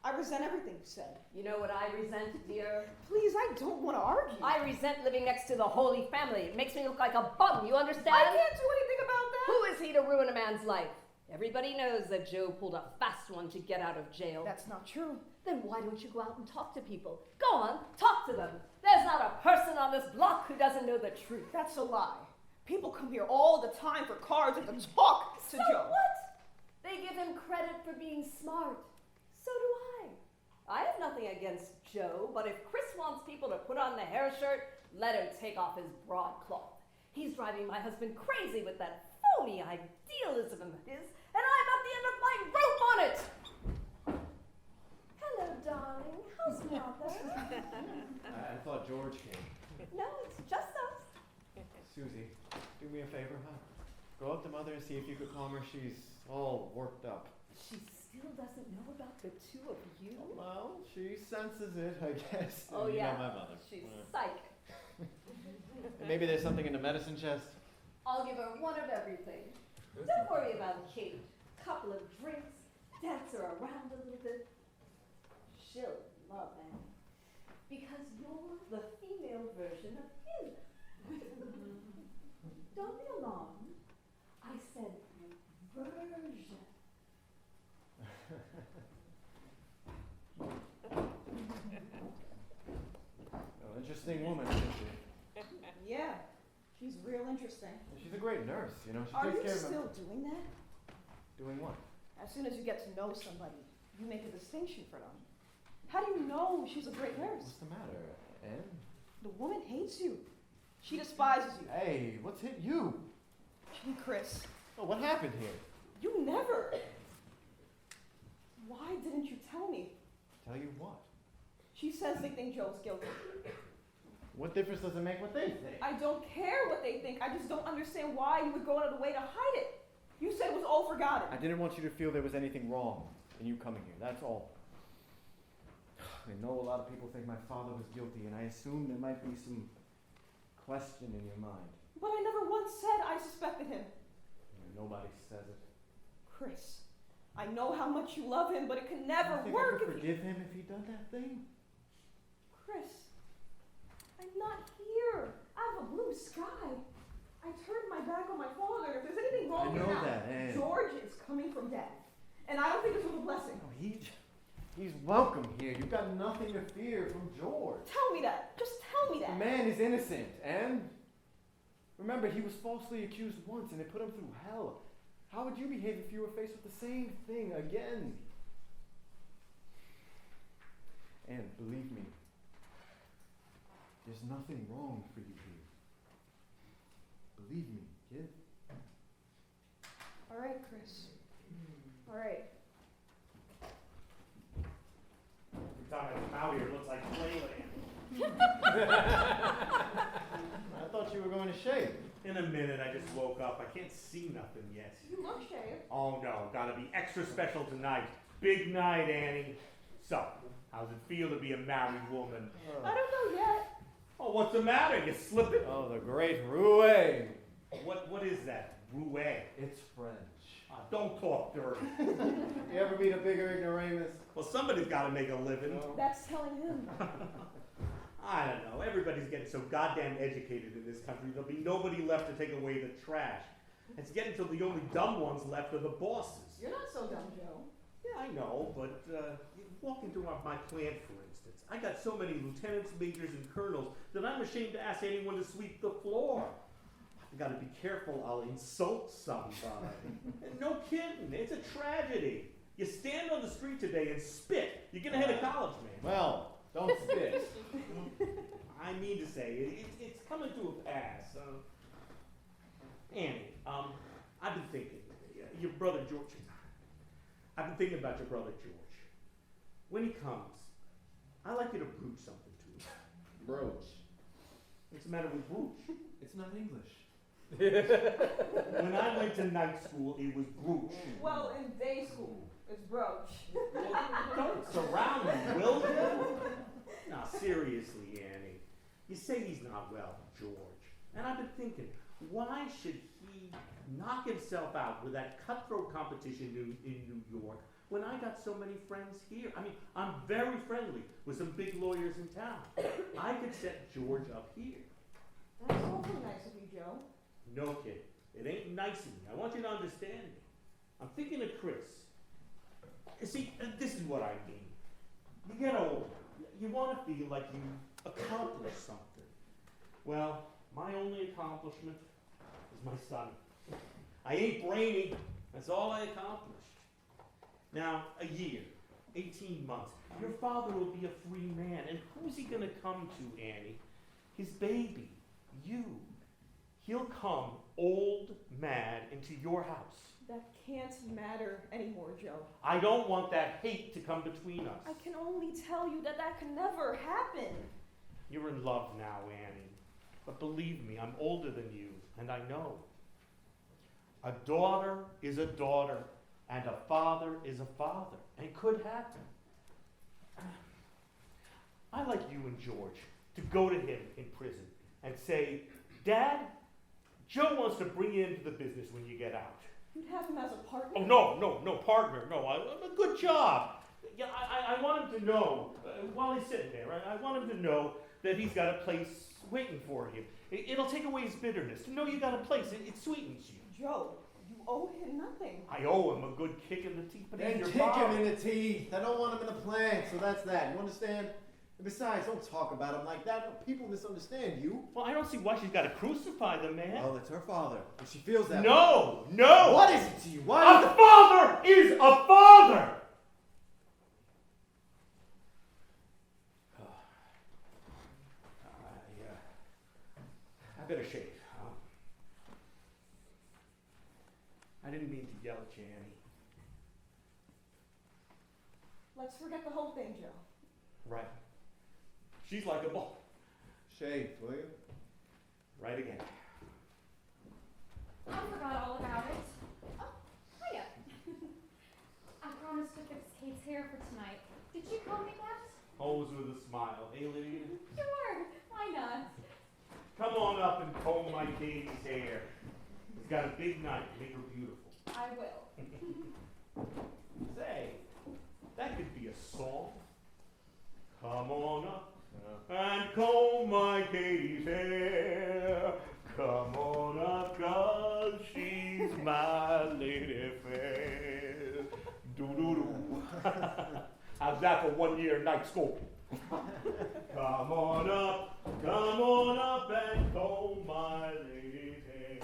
I resent everything you said. You know what I resent, dear? Please, I don't want to argue. I resent living next to the Holy Family. It makes me look like a bum, you understand? I can't do anything about that. Who is he to ruin a man's life? Everybody knows that Joe pulled a fast last one to get out of jail. That's not true. Then why don't you go out and talk to people? Go on, talk to them. There's not a person on this block who doesn't know the truth. That's a lie. People come here all the time for cards and to talk to So Joe. what? They give him credit for being smart. So do I. I have nothing against Joe, but if Chris wants people to put on the hair shirt, let him take off his broadcloth. He's driving my husband crazy with that phony idealism of his, and I'm at the end of my rope on it. Hello, darling. How's mother? I thought George came. No, it's just us. Susie, do me a favor, huh? Go up to Mother and see if you could calm her. She's all worked up. She still doesn't know about the two of you? Well, she senses it, I guess. Oh, You yeah. know my mother. She's psychic. Maybe there's something in the medicine chest. I'll give her one of everything. Don't worry about Kate. Couple of drinks, dance her around a little bit. She'll love Annie. Because you're the female version of him. Don't be alarmed. I said version. Oh, interesting woman, isn't she? Yeah, she's real interesting. She's a great nurse, you know. She Are takes you care of still doing that? Doing what? As soon as you get to know somebody, you make a distinction for them. How do you know she's a great nurse? What's the matter, Ann? The woman hates you. She despises you. Hey, what's hit you? Gee, Chris, Oh, what happened here? you never. Why didn't you tell me? Tell you what? She says they think Joe's guilty. What difference does it make what they think? I don't care what they think. I just don't understand why you would go out of the way to hide it. You said it was all forgotten. I didn't want you to feel there was anything wrong in you coming here, that's all. I know a lot of people think my father was guilty, and I assume there might be some question in your mind. But I never once said I suspected him. Nobody says it. Chris, I know how much you love him, but it could never You think work I could if you... forgive him if he done that thing? Chris, I'm not here. I have a blue sky. I turned my back on my father. If there's anything wrong I here know now, that, Ann. George is coming from Dad. And I don't think this was a blessing. No, he's welcome here. You've got nothing to fear from George. Tell me that. Just tell me The that. man is innocent, and remember, he was falsely accused once, and it put him through hell. How would you behave if you were faced with the same thing again? And believe me, there's nothing wrong for you here. Believe me, kid. All right, Chris. All right. Every time I come out here, it looks like playland. I thought you were going to shave. In a minute, I just woke up. I can't see nothing yet. You look shaved. Oh no, gotta be extra special tonight. Big night, Annie. So, how's it feel to be a married woman? I don't know yet. Oh, what's the matter? You slipping? Oh, the great Rouet. What is that? Rouet. It's French. Don't talk dirty. You ever meet a bigger ignoramus? Well, somebody's gotta make a living. That's telling him. I don't know. Everybody's getting so goddamn educated in this country, there'll be nobody left to take away the trash. It's getting till the only dumb ones left are the bosses. You're not so dumb, Joe. Yeah, I know, but you walk into my plant, for instance. I got so many lieutenants, majors, and colonels that I'm ashamed to ask anyone to sweep the floor. I gotta be careful, I'll insult somebody. No kidding, it's a tragedy. You stand on the street today and spit, you're gonna hit a college man. Well, don't spit. I mean to say, it's coming to a pass. Annie, I've been thinking, your brother George, I've been thinking about your brother George. When he comes, I'd like you to broach something to him. Broach. What's the matter with broach? It's not English. When I went to night school, it was broach. Well, in day school, it's brooch. Don't surround me, will you? No, seriously, Annie. You say he's not well, George. And I've been thinking, why should he knock himself out with that cutthroat competition in New York when I got so many friends here? I mean, I'm very friendly with some big lawyers in town. I could set George up here. That's awfully nice of you, Joe. No, kid. It ain't nice of me. I want you to understand me. I'm thinking of Chris. See, this is what I mean. You get older. You want to feel like you accomplished something. Well, my only accomplishment is my son. I ain't brainy. That's all I accomplished. Now, a year, 18 months, your father will be a free man. And who's he going to come to, Annie? His baby, you. He'll come old, mad, into your house. That can't matter anymore, Joe. I don't want that hate to come between us. I can only tell you that that can never happen. You're in love now, Annie. But believe me, I'm older than you, and I know. A daughter is a daughter, and a father is a father. And it could happen. I like you and George to go to him in prison and say, Dad, Joe wants to bring you into the business when you get out. You'd have him as a partner? Oh, no, partner, no. A good job. Yeah, I want him to know, while he's sitting there, I want him to know that he's got a place waiting for him. It'll take away his bitterness. To know you got a place, it sweetens you. Joe, you owe him nothing. I owe him a good kick in the teeth, but And he's kick your father. him in the teeth. I don't want him in the plant, so that's that. You understand? And besides, don't talk about him like that. People misunderstand you. Well, I don't see why she's got to crucify the man. Well, it's her father. And she feels that way. No! What is it to you? Why? A father is a father! I better shave. I didn't mean to yell at you, Annie. Let's forget the whole thing, Joe. Right. She's like a ball. Shave, will you? Right again. I forgot all about it. Oh, hiya. I promised to fix Kate's hair for tonight. Did you call me that? Always with a smile. Hey, Lydia. Sure. Why not? Come on up and comb my Katie's hair. He's got a big night. Make her beautiful. I will. Say, that could be a song. Come on up and comb my Katie's hair. Come on up, 'cause she's my lady fair. Do-do-do. How's that for 1 year night school? Come on up and comb my lady's hair.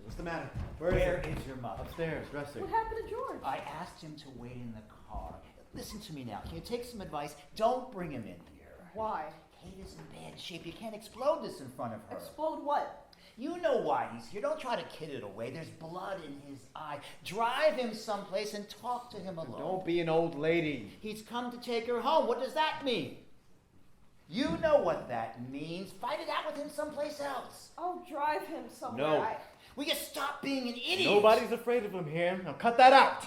What's the matter? Where is your mother? Upstairs, dressing. What happened to George? I asked him to wait in the car. Listen to me now. Can you take some advice? Don't bring him in here. Why? Kate is in bad shape. You can't explode this in front of her. Explode what? You know why he's here. Don't try to kid it away. There's blood in his eye. Drive him someplace and talk to him alone. Don't be an old lady. He's come to take her home. What does that mean? You know what that means. Fight it out with him someplace else. Oh, drive him somewhere. No. Will you stop being an idiot? Nobody's afraid of him here. Now cut that out.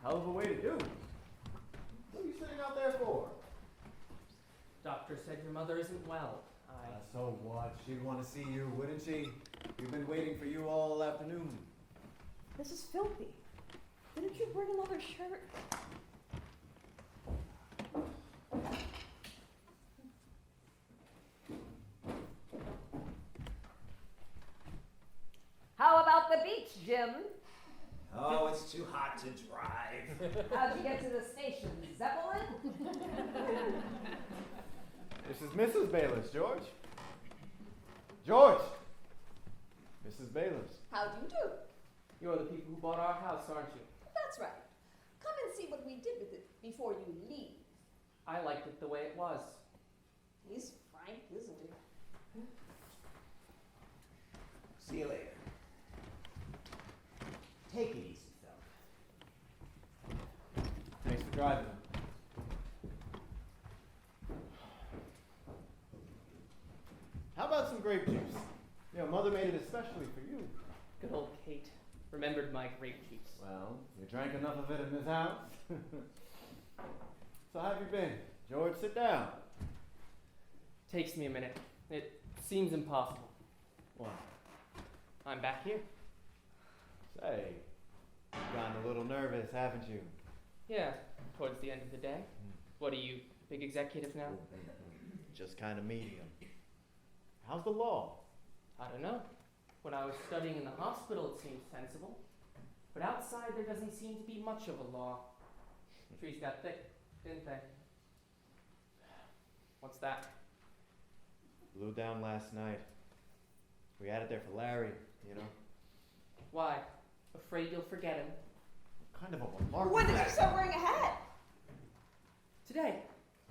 Hell of a way to do. What are you sitting out there for? Doctor said your mother isn't well. So what? She'd want to see you, wouldn't she? We've been waiting for you all afternoon. This is filthy. Didn't you bring another shirt? How about the beach, Jim? Oh, it's too hot to drive. How'd you get to the station? Zeppelin? This is Mrs. Bayless, George. George! Mrs. Bayless. How do you do? You're the people who bought our house, aren't you? That's right. Come and see what we did with it before you leave. I liked it the way it was. He's frank, isn't he? See you later. Take it easy, fella. Thanks for driving. How about some grape juice? You know, Mother made it especially for you. Good old Kate remembered my grape juice. Well, you drank enough of it in this house. So how have you been? George, sit down. Takes me a minute. It seems impossible. What? I'm back here. Say, you've gotten a little nervous, haven't you? Yeah, towards the end of the day. What are you, big executive now? Just kind of medium. How's the law? I don't know. When I was studying in the hospital, it seemed sensible. But outside, there doesn't seem to be much of a law. Trees got thick, didn't they? What's that? Blew down last night. We had it there for Larry, you know. Why? Afraid you'll forget him. Kind of a remarkable. When did you start wearing a hat? Today.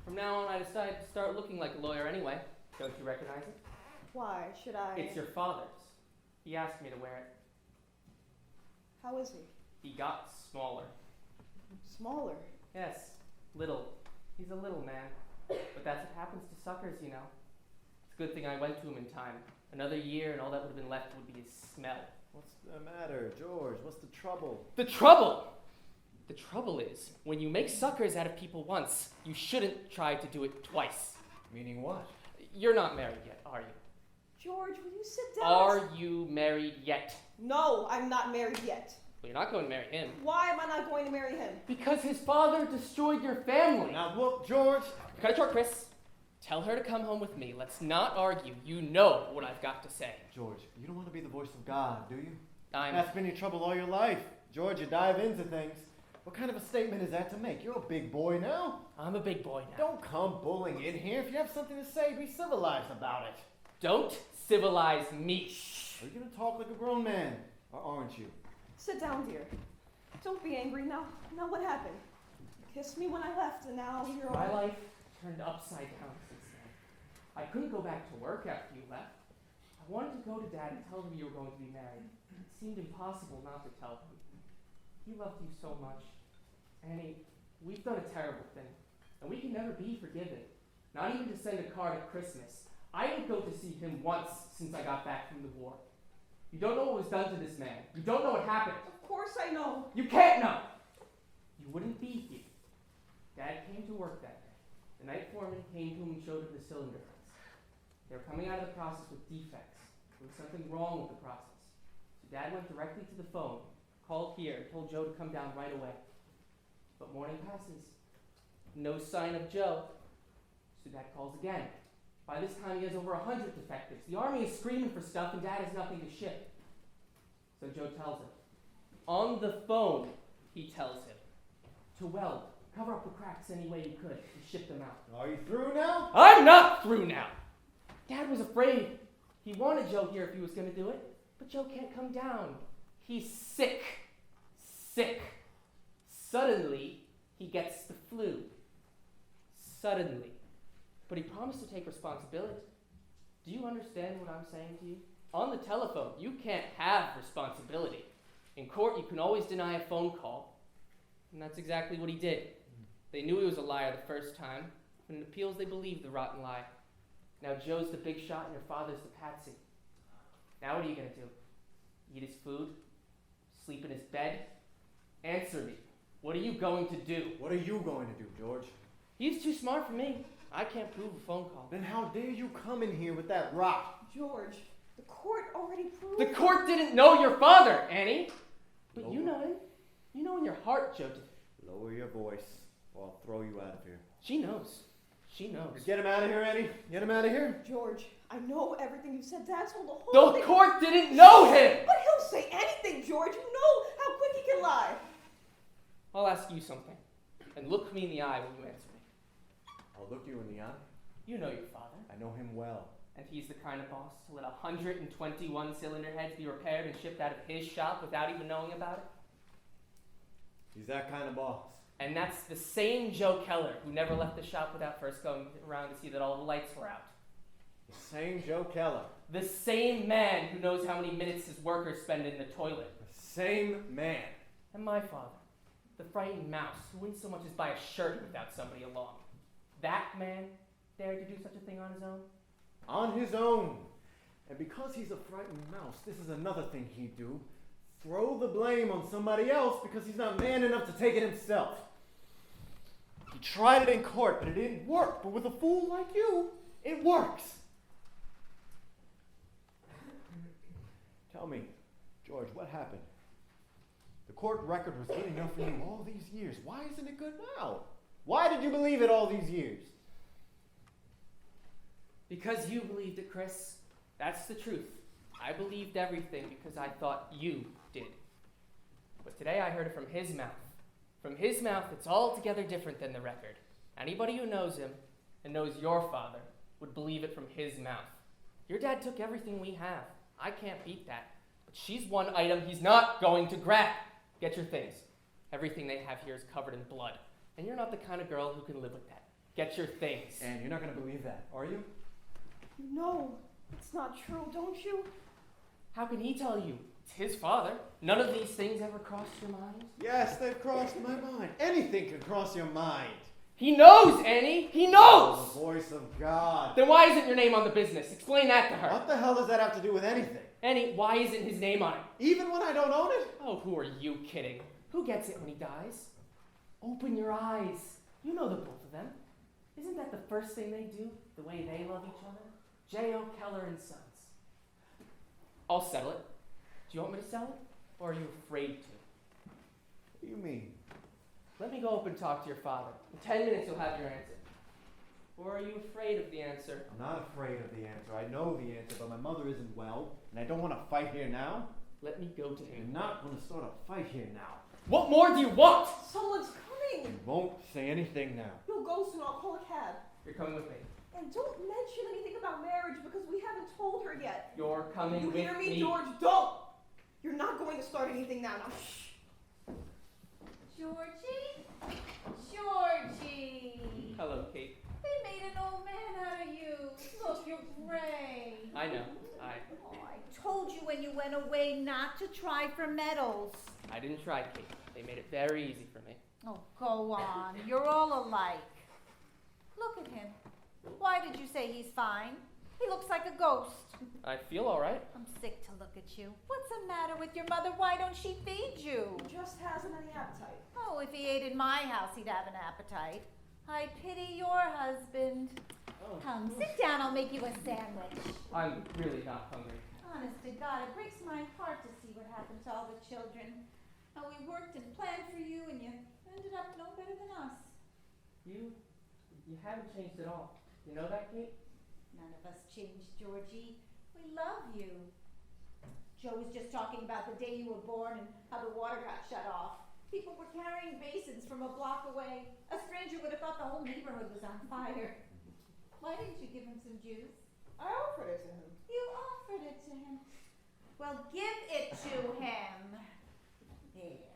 From now on, I decided to start looking like a lawyer anyway. Don't you recognize it? Why should I? It's your father's. He asked me to wear it. How is he? He got smaller. Smaller. Yes, little. He's a little man. But that's what happens to suckers, you know. It's a good thing I went to him in time. Another year and all that would have been left would be his smell. What's the matter, George? What's the trouble? The trouble! The trouble is, when you make suckers out of people once, you shouldn't try to do it twice. Meaning what? You're not married yet, are you? George, will you sit down? Are you married yet? No, I'm not married yet. Well, you're not going to marry him. Why am I not going to marry him? Because his father destroyed your family. Now look, George. Cut it short, Chris. Tell her to come home with me. Let's not argue. You know what I've got to say. George, you don't want to be the voice of God, do you? I'm... That's been your trouble all your life. George, you dive into things. What kind of a statement is that to make? You're a big boy now. I'm a big boy now. Don't come bullying in here. If you have something to say, be civilized about it. Don't civilize me. Are you going to talk like a grown man, or aren't you? Sit down, dear. Don't be angry. Now what happened? You kissed me when I left, and now you're My all... life turned upside down since then. I couldn't go back to work after you left. I wanted to go to Dad and tell him you were going to be married. It seemed impossible not to tell him. He loved you so much. Annie, we've done a terrible thing, and we can never be forgiven. Not even to send a card at Christmas. I didn't go to see him once since I got back from the war. You don't know what was done to this man. You don't know what happened. Of course I know. You can't know. You wouldn't be here. Dad came to work that day. The night foreman came to him and showed him the cylinder heads. They were coming out of the process with defects. There was something wrong with the process. So Dad went directly to the phone, called here, and told Joe to come down right away. But morning passes. No sign of Joe. So Dad calls again. By this time, he has over 100 defectives. The army is screaming for stuff, and Dad has nothing to ship. So Joe tells him. On the phone, he tells him to weld, cover up the cracks any way you could, and ship them out. Are you through now? I'm not through now. Dad was afraid. He wanted Joe here if he was going to do it, but Joe can't come down. He's sick. Sick. Suddenly, he gets the flu. Suddenly. But he promised to take responsibility. Do you understand what I'm saying to you? On the telephone, you can't have responsibility. In court, you can always deny a phone call. And that's exactly what he did. They knew he was a liar the first time, but in appeals they believed the rotten lie. Now Joe's the big shot and your father's the patsy. Now what are you going to do? Eat his food? Sleep in his bed? Answer me. What are you going to do? What are you going to do, George? He's too smart for me. I can't prove a phone call. Then how dare you come in here with that rot? George, the court already proved... The court didn't know your father, Annie. But you know him. You know in your heart, Joe did. Lower your voice, or I'll throw you out of here. She knows. She knows. Get him out of here, Annie. Get him out of here. George, I know everything you said. Dad told the whole The thing. court didn't know him! But he'll say anything, George. You know how quick he can lie. I'll ask you something. And look me in the eye when you answer me. I'll look you in the eye. You know your father. I know him well. And he's the kind of boss to let 121 cylinder heads be repaired and shipped out of his shop without even knowing about it? He's that kind of boss. And that's the same Joe Keller who never left the shop without first going around to see that all the lights were out. The same Joe Keller. The same man who knows how many minutes his workers spend in the toilet. The same man. And my father, the frightened mouse who wouldn't so much as buy a shirt without somebody along. That man dared to do such a thing on his own? On his own. And because he's a frightened mouse, this is another thing he'd do. Throw the blame on somebody else because he's not man enough to take it himself. He tried it in court, but it didn't work. But with a fool like you, it works. Tell me, George, what happened? The court record was good enough for you all these years. Why isn't it good now? Why did you believe it all these years? Because you believed it, Chris. That's the truth. I believed everything because I thought you did. But today I heard it from his mouth. From his mouth, it's altogether different than the record. Anybody who knows him and knows your father would believe it from his mouth. Your dad took everything we have. I can't beat that. But she's one item he's not going to grab. Get your things. Everything they have here is covered in blood. And you're not the kind of girl who can live with that. Get your things. And you're not going to believe that, are you? No, it's not true, don't you? How can he tell you? It's his father. None of these things ever crossed your mind? Yes, they've crossed my mind. Anything can cross your mind. He knows, Annie! He knows! The voice of God. Then why isn't your name on the business? Explain that to her. What the hell does that have to do with anything? Annie, why isn't his name on it? Even when I don't own it? Oh, who are you kidding? Who gets it when he dies? Open your eyes. You know the both of them. Isn't that the first thing they do, the way they love each other? J.O. Keller and Sons. I'll settle it. Do you want me to sell it? Or are you afraid to? What do you mean? Let me go up and talk to your father. In 10 minutes you'll have your answer. Or are you afraid of the answer? I'm not afraid of the answer. I know the answer, but my mother isn't well, and I don't want to fight here now. Let me go to You're him. not going to start a fight here now. What more do you want? Someone's coming! You won't say anything now. You'll go soon, I'll call a cab. You're coming with me. And don't mention anything about marriage because we haven't told her yet. You're coming You with hear me, me. George? Don't! You're not going to start anything now. Now, shh. Georgie? Georgie! Hello, Kate. They made an old man out of you. Look, you're gray. I know. Oh, I told you when you went away not to try for medals. I didn't try, Kate. They made it very easy for me. Oh, go on. You're all alike. Look at him. Why did you say he's fine? He looks like a ghost. I feel all right. I'm sick to look at you. What's the matter with your mother? Why don't she feed you? He just hasn't any appetite. Oh, if he ate in my house, he'd have an appetite. I pity your husband. Oh. Come, sit down. I'll make you a sandwich. I'm really not hungry. Honest to God, it breaks my heart to see what happened to all the children. How we worked and planned for you, and you ended up no better than us. You haven't changed at all. You know that, Kate? None of us changed, Georgie. We love you. Joe was just talking about the day you were born and how the water got shut off. People were carrying basins from a block away. A stranger would have thought the whole neighborhood was on fire. Why didn't you give him some juice? I offered it to him. You offered it to him. Well, give it to him. There.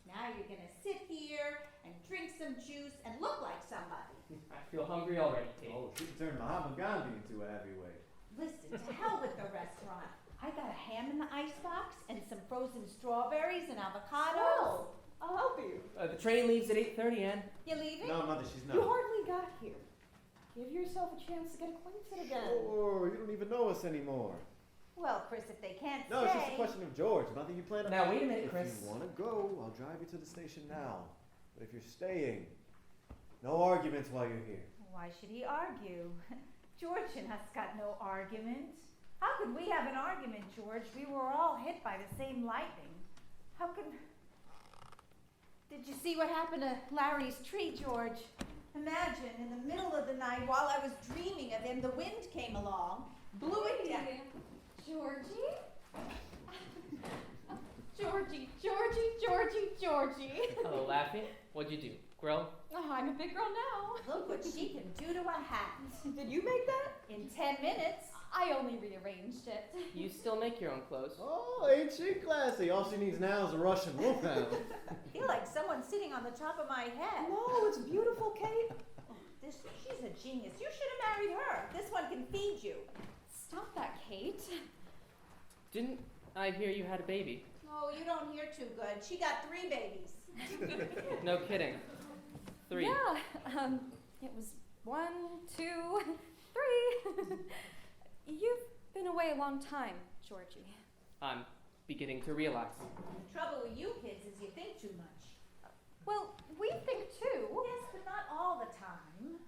Now you're going to sit here and drink some juice and look like somebody. I feel hungry already, Kate. Oh, she can turn Mahatma Gandhi into a heavyweight. Listen, to hell with the restaurant. I got a ham in the icebox and some frozen strawberries and avocados. Oh, I'll help you. The train leaves at 8:30, Ann. You leaving? No, Mother, she's You not. hardly got here. Give yourself a chance to get acquainted again. Oh, you don't even know us anymore. Well, Chris, if they can't No, stay. it's just a question of George. Nothing you plan on. Now, wait a minute, If Chris. you want to go, I'll drive you to the station now. But if you're staying, no arguments while you're here. Why should he argue? George and us got no argument. How could we have an argument, George? We were all hit by the same lightning. How could... Did you see what happened to Larry's tree, George? Imagine, in the middle of the night, while I was dreaming of him, the wind came along, blew it down. Georgie? Georgie. Hello, Laughing. What'd you do? Grow? Oh, I'm a big girl now. Look what she can do to a hat. Did you make that? In 10 minutes. I only rearranged it. You still make your own clothes. Oh, ain't she classy? All she needs now is a Russian wolfhound. I feel like someone's sitting on the top of my head. No, it's beautiful, Kate. She's a genius. You should have married her. This one can feed you. Stop that, Kate. Didn't I hear you had a baby? Oh, you don't hear too good. She got 3 babies. No kidding. 3. Yeah, it was 1, 2, 3. You've been away a long time, Georgie. I'm beginning to realize. The trouble with you kids is you think too much. Well, we think too. Yes, but not all the time.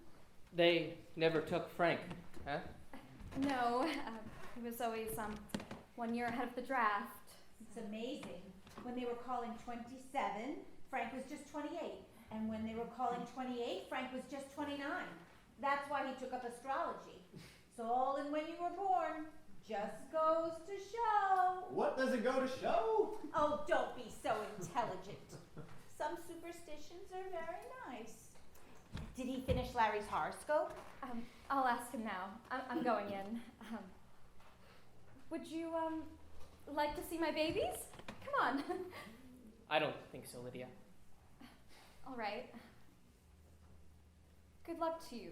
They never took Frank, huh? No, he was always 1 year ahead of the draft. It's amazing. When they were calling 27, Frank was just 28. And when they were calling 28, Frank was just 29. That's why he took up astrology. So all in when you were born, Just goes to show. What does it go to show? Oh, don't be so intelligent. Some superstitions are very nice. Did he finish Larry's horoscope? I'll ask him now. I'm going in. Would you, like to see my babies? Come on. I don't think so, Lydia. All right. Good luck to you,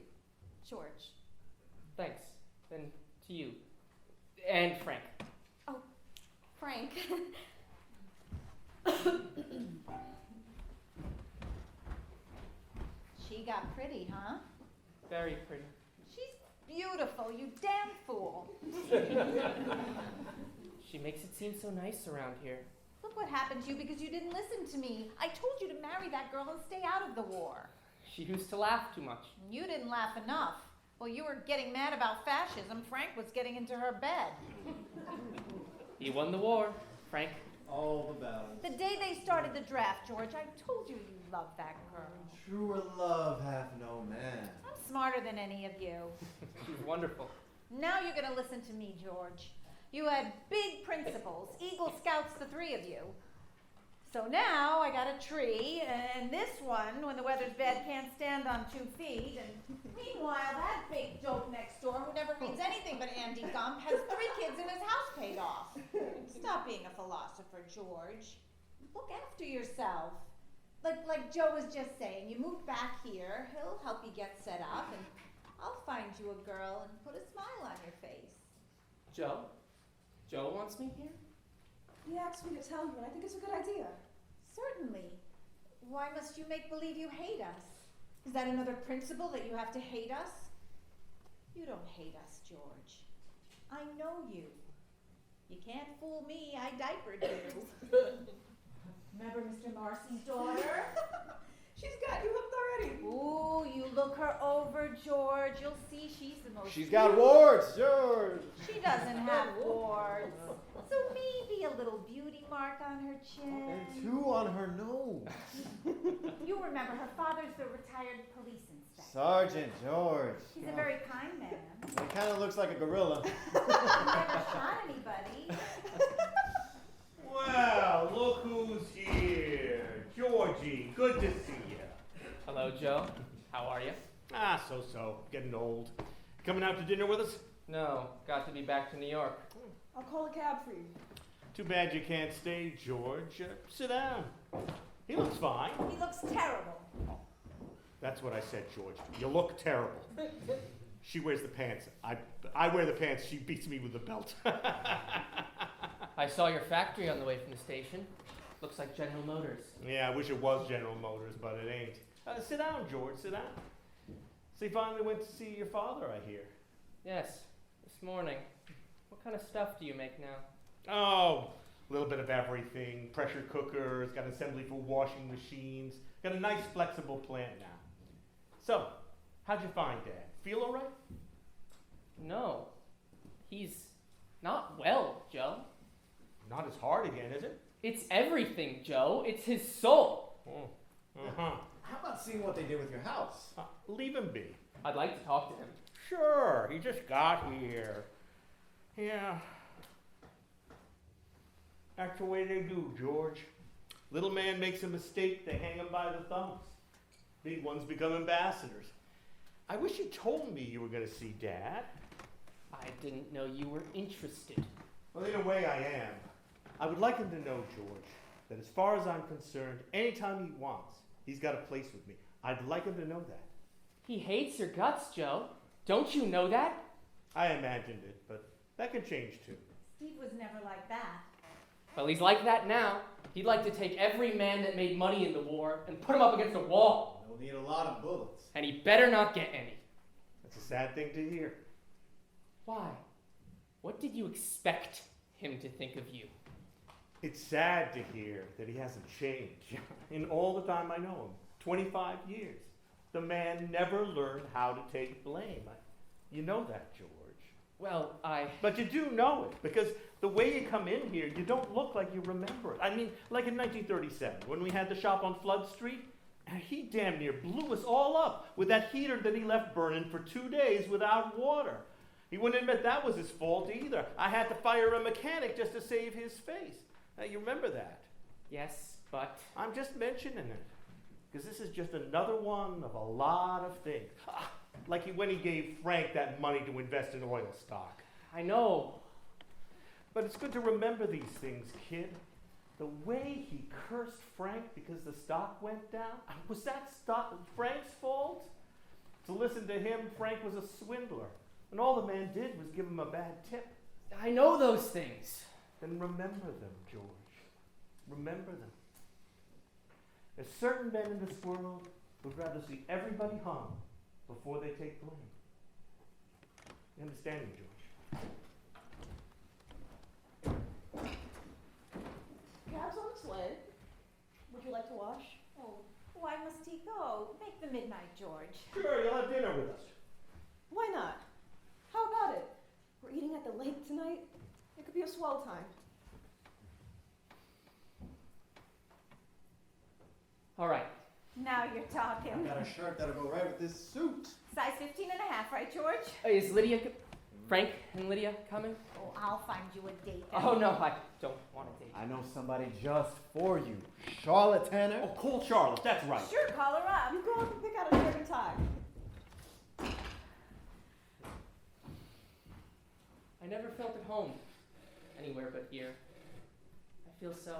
George. Thanks. And to you. And Frank. Oh, Frank. She got pretty, huh? Very pretty. She's beautiful, you damn fool. She makes it seem so nice around here. Look what happened to you because you didn't listen to me. I told you to marry that girl and stay out of the war. She used to laugh too much. You didn't laugh enough. Well, you were getting mad about fascism. Frank was getting into her bed. He won the war, Frank. All the battles. The day they started the draft, George, I told you you loved that girl. Truer love hath no man. I'm smarter than any of you. She's wonderful. Now you're going to listen to me, George. You had big principles, Eagle Scouts, the three of you. So now I got a tree, and this one, when the weather's bad, can't stand on 2 feet. And meanwhile, that big dope next door, who never reads anything but Andy Gump, has 3 kids and his house paid off. Stop being a philosopher, George. Look after yourself. Like Joe was just saying, you moved back here, he'll help you get set up, and I'll find you a girl and put a smile on your face. Joe? Joe wants me here? He asked me to tell you, and I think it's a good idea. Certainly. Why must you make believe you hate us? Is that another principle that you have to hate us? You don't hate us, George. I know you. You can't fool me, I diapered you. Remember Mr. Marcy's daughter? She's got you hooked already. Ooh, you look her over, George. You'll see she's the most... She's got warts, George. She doesn't have warts. So maybe a little beauty mark on her chin. And 2 on her nose. You remember, her father's the retired police inspector. Sergeant George. He's a very kind man. He kind of looks like a gorilla. He never shot anybody. Well, look who's here. Georgie, good to see you. Hello, Joe. How are you? Ah, so. Getting old. Coming out to dinner with us? No, got to be back to New York. I'll call a cab for you. Too bad you can't stay, George. Sit down. He looks fine. He looks terrible. That's what I said, George. You look terrible. She wears the pants. I wear the pants. She beats me with the belt. I saw your factory on the way from the station. Looks like General Motors. Yeah, I wish it was General Motors, but it ain't. Sit down, George. Sit down. So you finally went to see your father, I hear. Yes, this morning. What kind of stuff do you make now? Oh, a little bit of everything. Pressure cookers, got assembly for washing machines. Got a nice flexible plant now. So, how'd you find Dad? Feel all right? No. He's not well, Joe. Not his heart again, is it? It's everything, Joe. It's his soul. Oh. Uh-huh. How about seeing what they did with your house? Leave him be. I'd like to talk to him. Sure, he just got here. Yeah. That's the way they do, George. Little man makes a mistake, they hang him by the thumbs. Big ones become ambassadors. I wish you told me you were going to see Dad. I didn't know you were interested. Well, in a way I am. I would like him to know, George, that as far as I'm concerned, anytime he wants, he's got a place with me. I'd like him to know that. He hates your guts, Joe. Don't you know that? I imagined it, but that could change too. Steve was never like that. Well, he's like that now. He'd like to take every man that made money in the war and put him up against a wall. You'll need a lot of bullets. And he better not get any. That's a sad thing to hear. Why? What did you expect him to think of you? It's sad to hear that he hasn't changed in all the time I know him. 25 years. The man never learned how to take blame. You know that, George. Well, But you do know it, because the way you come in here, you don't look like you remember it. I mean, like in 1937, when we had the shop on Flood Street, he damn near blew us all up with that heater that he left burning for 2 days without water. He wouldn't admit that was his fault either. I had to fire a mechanic just to save his face. Now, you remember that? Yes, but I'm just mentioning it. Because this is just another one of a lot of things. Like when he gave Frank that money to invest in oil stock. I know. But it's good to remember these things, kid. The way he cursed Frank because the stock went down, was that Frank's fault? To listen to him, Frank was a swindler. And all the man did was give him a bad tip. I know those things. Then remember them, George. Remember them. There's certain men in this world who'd rather see everybody hung before they take blame. You understand me, George? Cab's on its way. Would you like to wash? Oh, why must he go? Make the midnight, George. Sure, you'll have dinner with us. Why not? How about it? We're eating at the lake tonight. It could be a swell time. All right. Now you're talking. I got a shirt that'll go right with this suit. Size 15 and a half, right, George? Is Lydia, Frank and Lydia coming? Oh, I'll find you a date. then. Oh, no, I don't want a date. I know somebody just for you. Charlotte Tanner. Oh, call Charlotte, that's right. Sure, call her up. You go up and pick out a shirt and tie. I never felt at home anywhere but here. I feel so.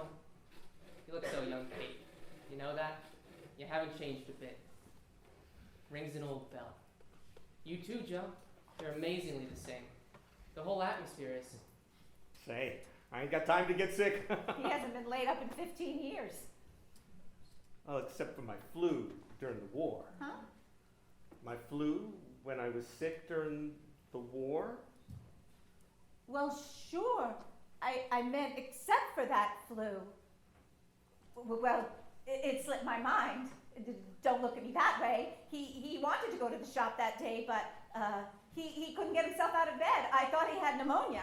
You look so young, Kate. You know that? You haven't changed a bit. Rings an old bell. You too, Joe. You're amazingly the same. The whole atmosphere is. Say, I ain't got time to get sick. He hasn't been laid up in 15 years. Oh, except for my flu during the war. Huh? My flu when I was sick during the war? Well, sure. I meant except for that flu. Well, it slipped my mind. Don't look at me that way. He wanted to go to the shop that day, but he couldn't get himself out of bed. I thought he had pneumonia.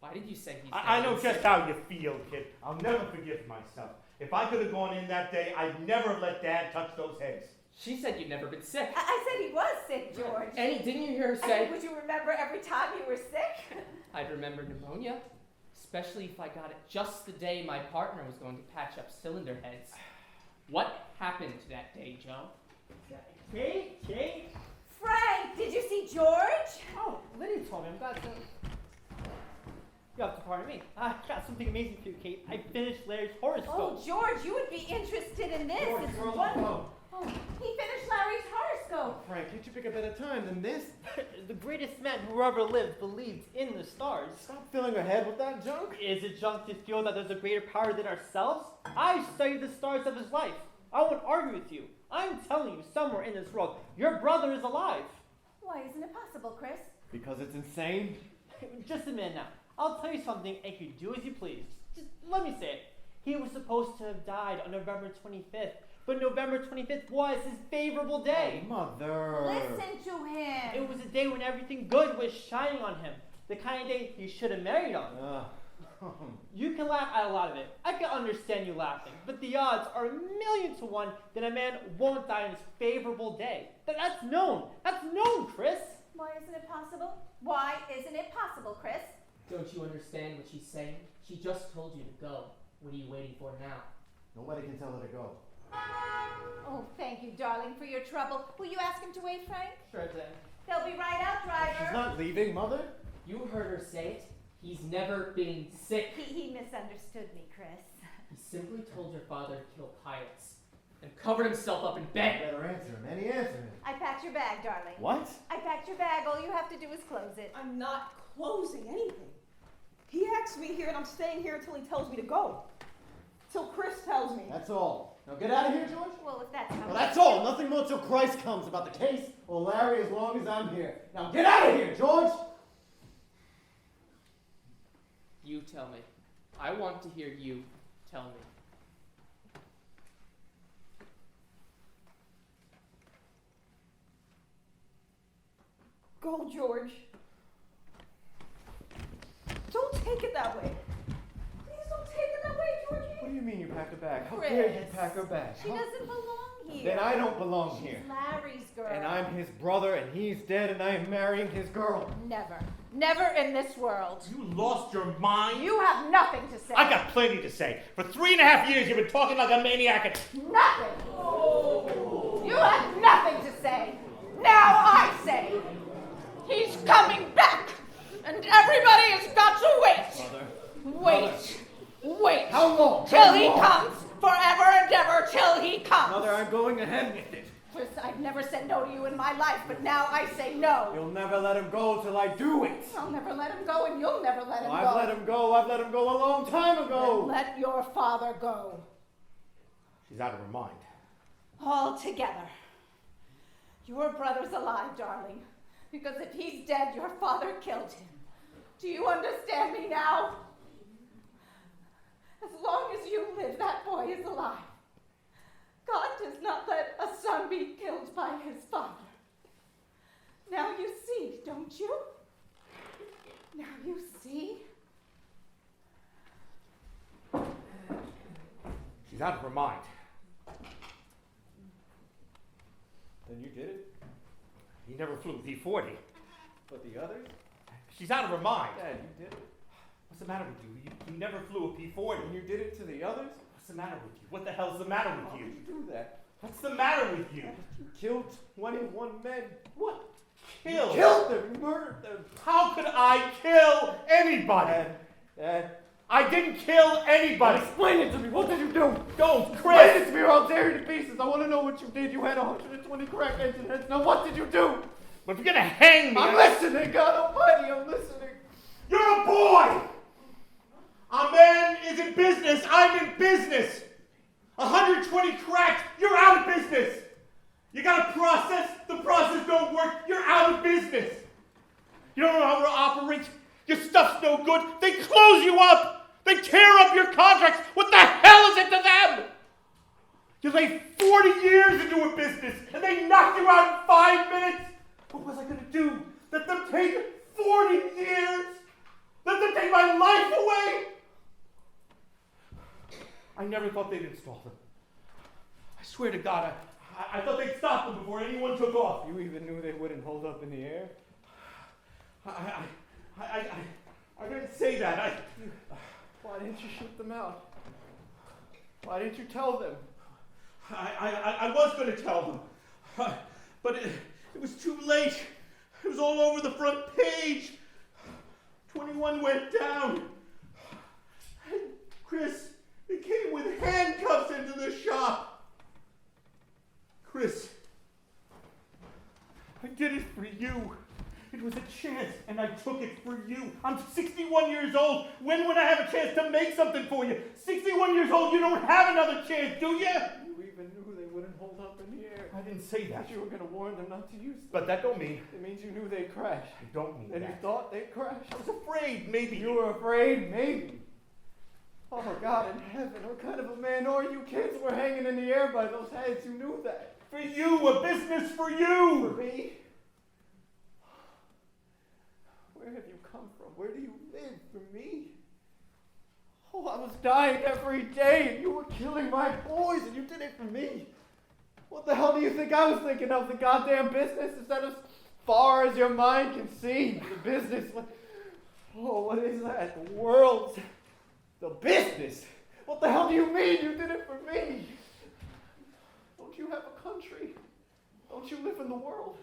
Why did you say he's I know dead? just how you feel, kid. I'll never forgive myself. If I could have gone in that day, I'd never have let Dad touch those heads. She said you'd never been sick. I said he was sick, George. And didn't you hear her I say? mean, would you remember every time you were sick? I'd remember pneumonia, especially if I got it just the day my partner was going to patch up cylinder heads. What happened that day, Joe? Kate? Frank, did you see George? Oh, Lydia told me. I'm glad to. You have to pardon me. I got something amazing for you, Kate. I finished Larry's horoscope. Oh, George, you would be interested in this. George, It's girls, wonderful. Oh, he finished Larry's horoscope. Frank, can't you pick a better time than this? The greatest man who ever lived believed in the stars. Stop filling her head with that junk. Is it junk to feel that there's a greater power than ourselves? I studied the stars of his life. I won't argue with you. I'm telling you, somewhere in this world, your brother is alive. Why isn't it possible, Chris? Because it's insane. Just a minute now. I'll tell you something and you do as you please. Just let me say it. He was supposed to have died on November 25th, but November 25th was his favorable day. Mother. Listen to him. It was a day when everything good was shining on him. The kind of day he should have married on. You can laugh at a lot of it. I can understand you laughing, but the odds are 1,000,000 to 1 that a man won't die on his favorable day. That's known. That's known, Chris. Why isn't it possible? Why isn't it possible, Chris? Don't you understand what she's saying? She just told you to go. What are you waiting for now? Nobody can tell her to go. Oh, thank you, darling, for your trouble. Will you ask him to wait, Frank? Sure thing. They'll be right out, driver. She's not leaving, Mother. You heard her say it. He's never been sick. He misunderstood me, Chris. He simply told your father to kill pilots and covered himself up in bed. Better answer him. Any answer him. I packed your bag, darling. What? I packed your bag. All you have to do is close it. I'm not closing anything. He asked me here and I'm staying here until he tells me to go. Till Chris tells me. That's all. Now get out of here, George. Well, if that's how Well, that's all. Nothing more till Christ comes about the case or Larry as long as I'm here. Now get out of here, George! You tell me. I want to hear you tell me. Go, George. Don't take it that way. Please don't take it that way, Georgie. What do you mean you packed a bag? How Chris. dare you pack her bag? She How- doesn't belong here. Then I don't belong She's here. Larry's girl. And I'm his brother, and he's dead, and I am marrying his girl. Never. Never in this world. You lost your mind? You have nothing to say. I got plenty to say. For 3.5 years, you've been talking like a maniac. Nothing. You have nothing to say. Now I say. He's coming back. And everybody has got to wait. Mother. Wait. How long? Till he comes. Forever and ever till he comes. Mother, I'm going ahead with it. Chris, I've never said no to you in my life, but now I say no. You'll never let him go till I do it. I'll never let him go, and you'll never let him go. I've let him go. I've let him go a long time ago. Then let your father go. She's out of her mind. All together. Your brother's alive, darling. Because if he's dead, your father killed him. Do you understand me now? As long as you live, that boy is alive. God does not let a son be killed by his father. Now you see, don't you? Now you see? She's out of her mind. Then you did it? He never flew a P-40. But the others? She's out of her mind. Dad, you did it. What's the matter with you? You never flew a P-40. And you did it to the others? What's the matter with you? What the hell's the matter How with you? did you do that? What's the matter with you? You killed 21 men. What? You Kill? killed them. You murdered them. How could I kill anybody? Dad, I didn't kill anybody. explain it to me. What did you do? Don't, Explain Chris. it to me or I'll tear you to pieces. I want to know what you did. You had 120 crack engine heads. Now what did you do? But if you're gonna hang me, I'm listening, God Almighty. I'm listening. You're a boy. A man is in business. I'm in business. 120 cracks. You're out of business. You got a process. The process don't work. You're out of business. You don't know how to operate. Your stuff's no good. They close you up. They tear up your contracts. What the hell is it to them? You laid 40 years into a business and they knocked you out in 5 minutes. What was I going to do? Let them take 40 years? Let them take my life away? I never thought they'd install them. I swear to God, I thought they'd stop them before anyone took off. You even knew they wouldn't hold up in the air? I didn't say that. Why didn't you shoot them out? Why didn't you tell them? I was going to tell them, but it was too late. It was all over the front page. 21 went down. And Chris, they came with handcuffs into the shop. Chris, I did it for you. It was a chance, and I took it for you. I'm 61 years old. When would I have a chance to make something for you? 61 years old, you don't have another chance, do you? You even knew they wouldn't hold up in the air. I didn't say that. But you were going to warn them not to use them. But that don't mean. It means you knew they'd crash. I don't mean And that. you thought they'd crash. I was afraid, maybe. You were afraid, maybe. Oh, God in heaven, what kind of a man are you? Kids were hanging in the air by those heads. You knew that. For you, a business for you. For me? Where have you come from? Where do you live? For me? Oh, I was dying every day, and you were killing my boys, and you did it for me. What the hell do you think I was thinking of? The goddamn business? Is that as far as your mind can see? The business? Oh, what is that? The world? The business? What the hell do you mean you did it for me? Don't you have a country? Don't you live in the world?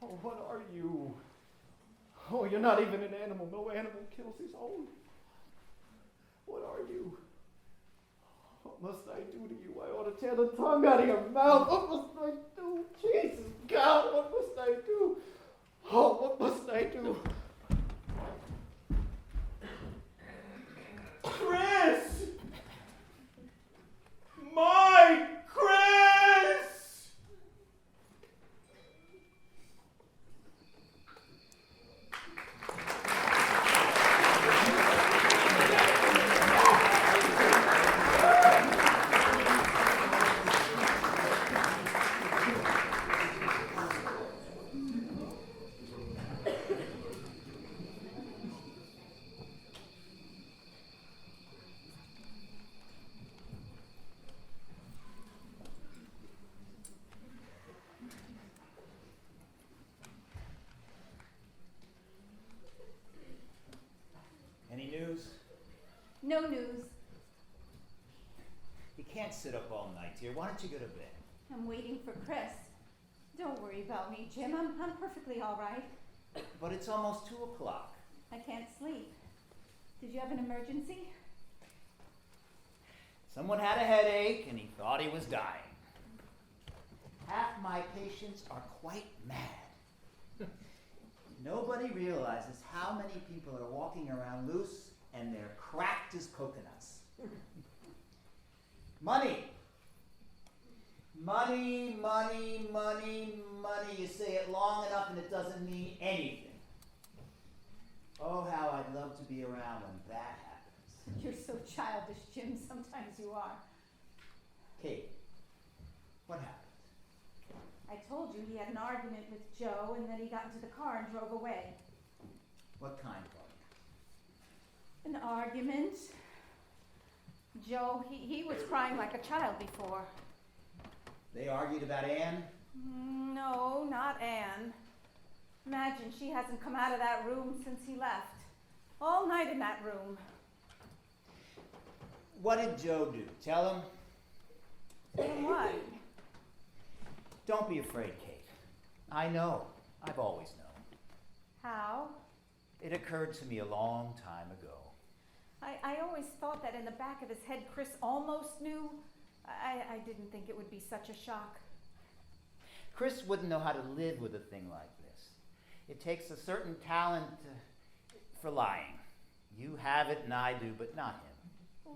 Oh, what are you? Oh, you're not even an animal. No animal kills his own. What are you? What must I do to you? I ought to tear the tongue out of your mouth. What must I do? Jesus, God, what must I do? Oh, what must I do? Chris! My Chris! You can't sit up all night, dear. Why don't you go to bed? I'm waiting for Chris. Don't worry about me, Jim. I'm perfectly all right. But it's almost 2 o'clock. I can't sleep. Did you have an emergency? Someone had a headache and he thought he was dying. Half my patients are quite mad. Nobody realizes how many people are walking around loose and they're cracked as coconuts. Money. Money, money, money, money. You say it long enough and it doesn't mean anything. Oh, how I'd love to be around when that happens. You're so childish, Jim. Sometimes you are. Kate, what happened? I told you he had an argument with Joe and then he got into the car and drove away. What kind of argument? An argument? Joe, he was crying like a child before. They argued about Anne? No, not Anne. Imagine she hasn't come out of that room since he left. All night in that room. What did Joe do? Tell him? Tell him what? Don't be afraid, Kate. I know. I've always known. How? It occurred to me a long time ago. I always thought that in the back of his head Chris almost knew. I didn't think it would be such a shock. Chris wouldn't know how to live with a thing like this. It takes a certain talent for lying. You have it and I do, but not him.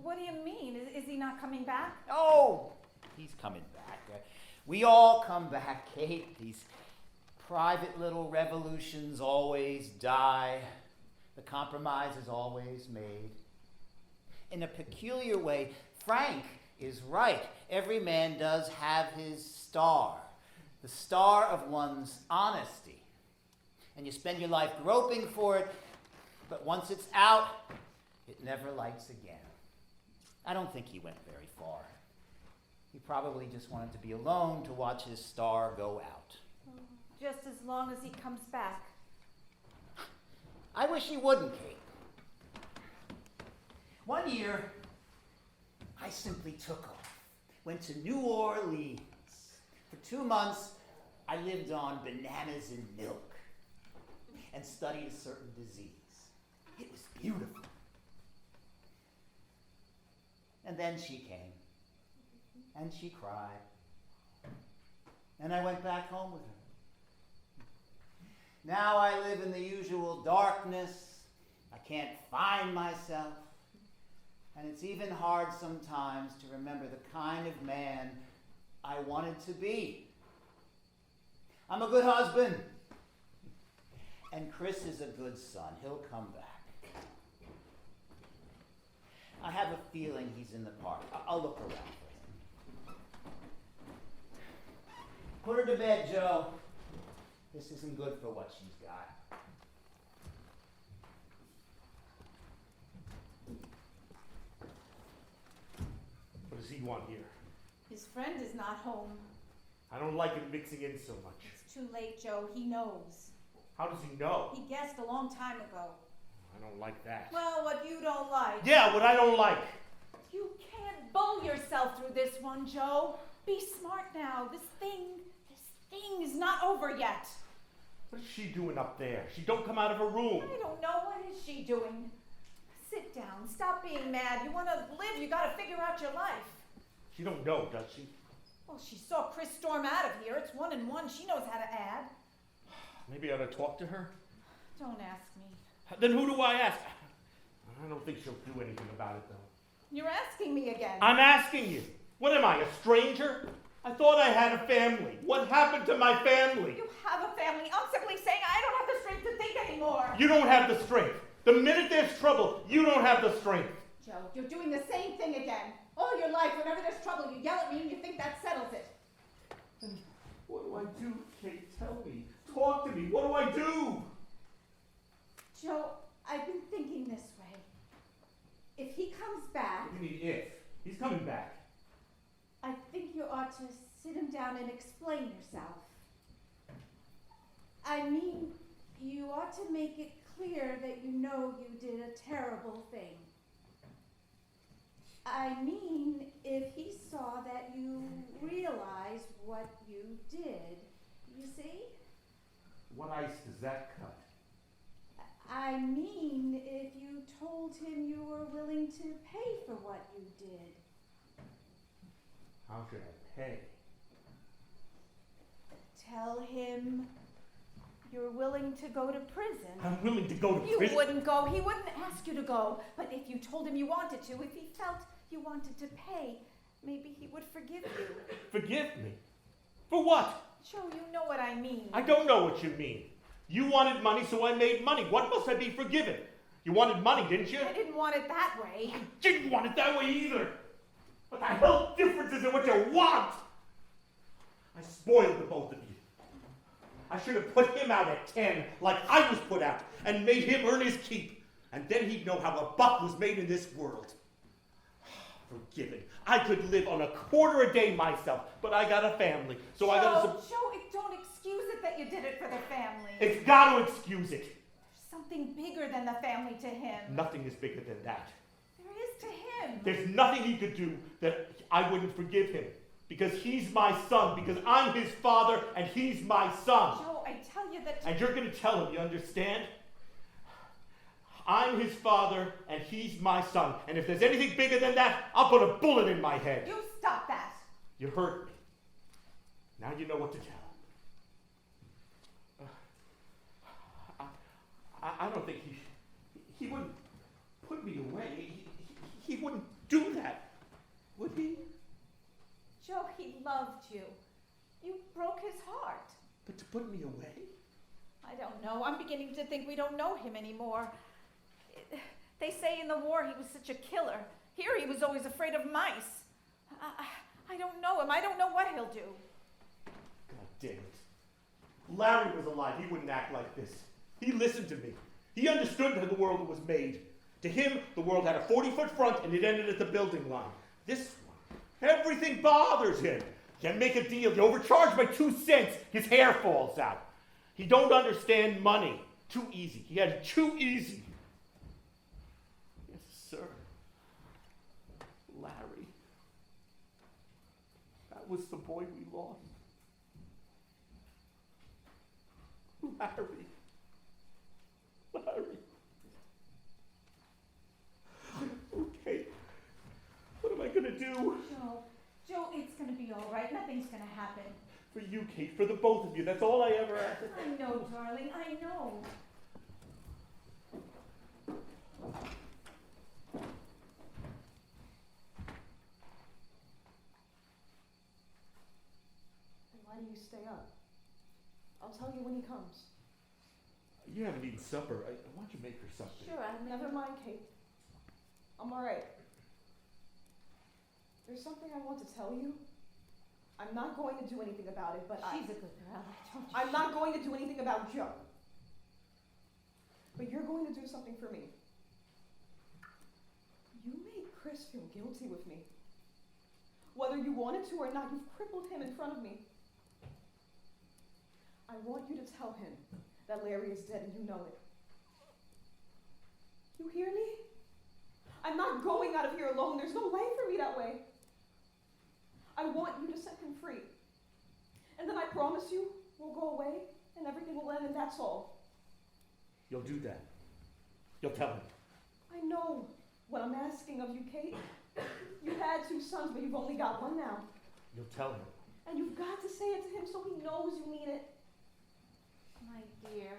What do you mean? Is he not coming back? Oh, he's coming back. We all come back, Kate. These private little revolutions always die. The compromise is always made. In a peculiar way, Frank is right. Every man does have his star, the star of one's honesty. And you spend your life groping for it, but once it's out, it never lights again. I don't think he went very far. He probably just wanted to be alone to watch his star go out. Just as long as he comes back. I wish he wouldn't, Kate. One year, I simply took off, went to New Orleans. For 2 months, I lived on bananas and milk and studied a certain disease. It was beautiful. And then she came, and she cried, and I went back home with her. Now I live in the usual darkness. I can't find myself. And it's even hard sometimes to remember the kind of man I wanted to be. I'm a good husband. And Chris is a good son. He'll come back. I have a feeling he's in the park. I'll look around for him. Put her to bed, Joe. This isn't good for what she's got. What does he want here? His friend is not home. I don't like him mixing in so much. It's too late, Joe. He knows. How does he know? He guessed a long time ago. I don't like that. Well, what you don't like. Yeah, what I don't like. You can't bull yourself through this one, Joe. Be smart now. This thing is not over yet. What is she doing up there? She don't come out of her room. I don't know. What is she doing? Sit down. Stop being mad. You want to live, you got to figure out your life. She don't know, does she? Well, she saw Chris storm out of here. It's 1 and 1. She knows how to add. Maybe I ought to talk to her. Don't ask me. Then who do I ask? I don't think she'll do anything about it, though. You're asking me again. I'm asking you. What am I, a stranger? I thought I had a family. What happened to my family? You have a family. I'm simply saying I don't have the strength to think anymore. You don't have the strength. The minute there's trouble, you don't have the strength. Joe, you're doing the same thing again. All your life, whenever there's trouble, you yell at me and you think that settles it. Then what do I do, Kate? Tell me. Talk to me. What do I do? Joe, I've been thinking this way. If he comes back, What do you mean if? He's coming back. I think you ought to sit him down and explain yourself. I mean, you ought to make it clear that you know you did a terrible thing. I mean, if if he saw that you realized what you did. You see? What ice does that cut? I mean, if you told him you were willing to pay for what you did. How should I pay? Tell him you're willing to go to prison. I'm willing to go to You prison. wouldn't go. He wouldn't ask you to go. But if you told him you wanted to, if he felt you wanted to pay, maybe he would forgive you. Forgive me? For what? Joe, you know what I mean. I don't know what you mean. You wanted money, so I made money. What must I be forgiven? You wanted money, didn't you? I didn't want it that way. I didn't want it that way either. What the hell difference is in what you want? I spoiled the both of you. I should have put him out at 10, like I was put out, and made him earn his keep. And then he'd know how a buck was made in this world. Forgiven. I could live on a quarter a day myself, but I got a family, so I gotta... Joe, don't excuse it that you did it for the family. It's got to excuse it. There's something bigger than the family to him. Nothing is bigger than that. There is to him. There's nothing he could do that I wouldn't forgive him. Because he's my son, because I'm his father, and he's my son. Joe, I tell you that... And you're going to tell him, you understand? I'm his father, and he's my son. And if there's anything bigger than that, I'll put a bullet in my head. You stop that. You hurt me. Now you know what to tell him. I don't think he wouldn't put me away. He wouldn't do that, would he? Joe, he loved you. You broke his heart. But to put me away? I don't know. I'm beginning to think we don't know him anymore. They say in the war he was such a killer. Here he was always afraid of mice. I don't know him. I don't know what he'll do. God damn it. Larry was alive. He wouldn't act like this. He listened to me. He understood how the world was made. To him, the world had a 40-foot front and it ended at the building line. This one, everything bothers him. You make a deal. You overcharge by 2 cents. His hair falls out. He don't understand money. Too easy. He had it too easy. Yes, sir. Larry. That was the boy we lost. Larry. Okay. What am I gonna do? Joe, it's gonna be all right. Nothing's gonna happen. For you, Kate, for the both of you. That's all I ever asked. I know, darling. I know. And why do you stay up? I'll tell you when he comes. You haven't eaten supper. Why don't you make her something? Sure, Never mind, Kate. I'm alright. There's something I want to tell you. I'm not going to do anything about it, but She's a good girl. I'm not going to do anything about Joe. But you're going to do something for me. You made Chris feel guilty with me. Whether you wanted to or not, you've crippled him in front of me. I want you to tell him that Larry is dead and you know it. You hear me? I'm not going out of here alone. There's no way for me that way. I want you to set him free. And then I promise you, we'll go away and everything will end and that's all. You'll do that. You'll tell him. I know what I'm asking of you, Kate. You had 2 sons, but you've only got 1 now. You'll tell him. And you've got to say it to him so he knows you mean it. My dear,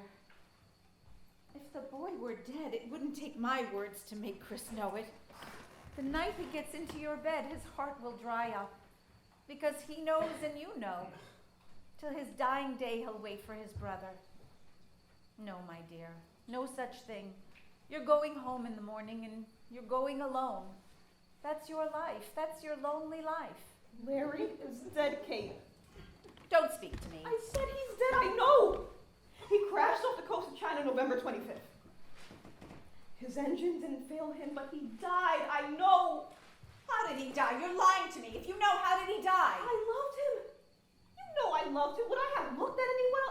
if the boy were dead, it wouldn't take my words to make Chris know it. The night he gets into your bed, his heart will dry up. Because he knows and you know. Till his dying day, he'll wait for his brother. No, my dear, no such thing. You're going home in the morning and you're going alone. That's your life. That's your lonely life. Larry is dead, Kate. Don't speak to me. I said he's dead, I know! He crashed off the coast of China November 25th. His engine didn't fail him, but he died, I know! How did he die? You're lying to me. If you know, how did he die? I loved him. You know I loved him. Would I have looked at anyone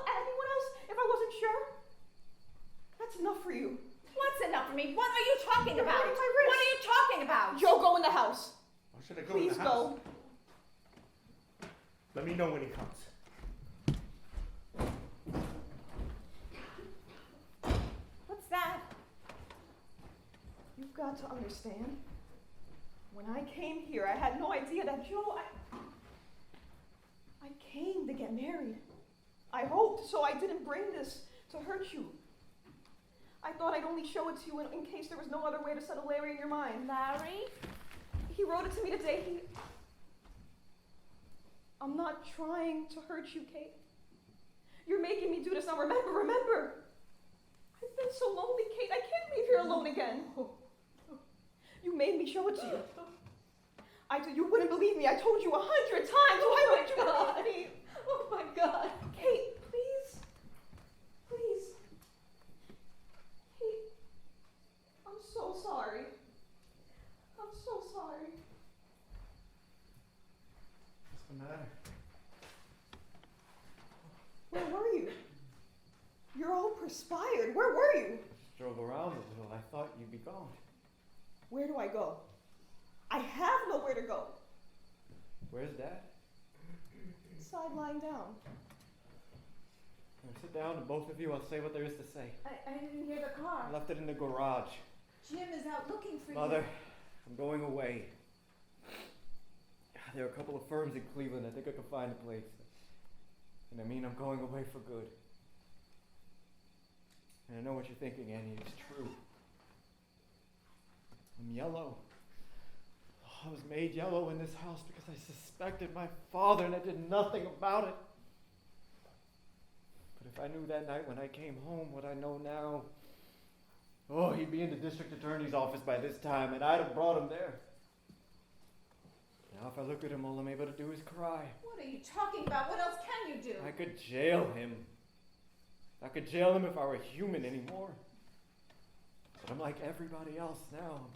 else if I wasn't sure? That's enough for you. What's enough for me? What are you talking You're about? hurting my wrist. What are you talking about? Joe, go in the house. Why Should I go Please in the house? go. Let me know when he comes. What's that? You've got to understand. When I came here, I had no idea that Joe. I came to get married. I hoped, so I didn't bring this to hurt you. I thought I'd only show it to you in case there was no other way to settle Larry in your mind. Larry? He wrote it to me today. I'm not trying to hurt you, Kate. You're making me do this now. Remember. I've been so lonely, Kate. I can't leave here alone again. You made me show it to you. You wouldn't believe me. I told you 100 times. Why wouldn't you believe me? Oh my God. Kate, please. Please. Kate, I'm so sorry. I'm so sorry. What's the matter? Where were you? You're all perspired. Where were you? Just drove around a little. I thought you'd be gone. Where do I go? I have nowhere to go. Where's Dad? Inside, lying down. Now sit down and both of you, I'll say what there is to say. I didn't hear the car. I left it in the garage. Jim is out looking for Mother, you. I'm going away. There are a couple of firms in Cleveland. I think I can find a place. And I mean, I'm going away for good. And I know what you're thinking, Annie. It's true. I'm yellow. I was made yellow in this house because I suspected my father and I did nothing about it. But if I knew that night when I came home what I know now, oh, he'd be in the district attorney's office by this time and I'd have brought him there. Now if I look at him, all I'm able to do is cry. What are you talking about? What else can you do? I could jail him. I could jail him if I were human anymore. But I'm like everybody else now.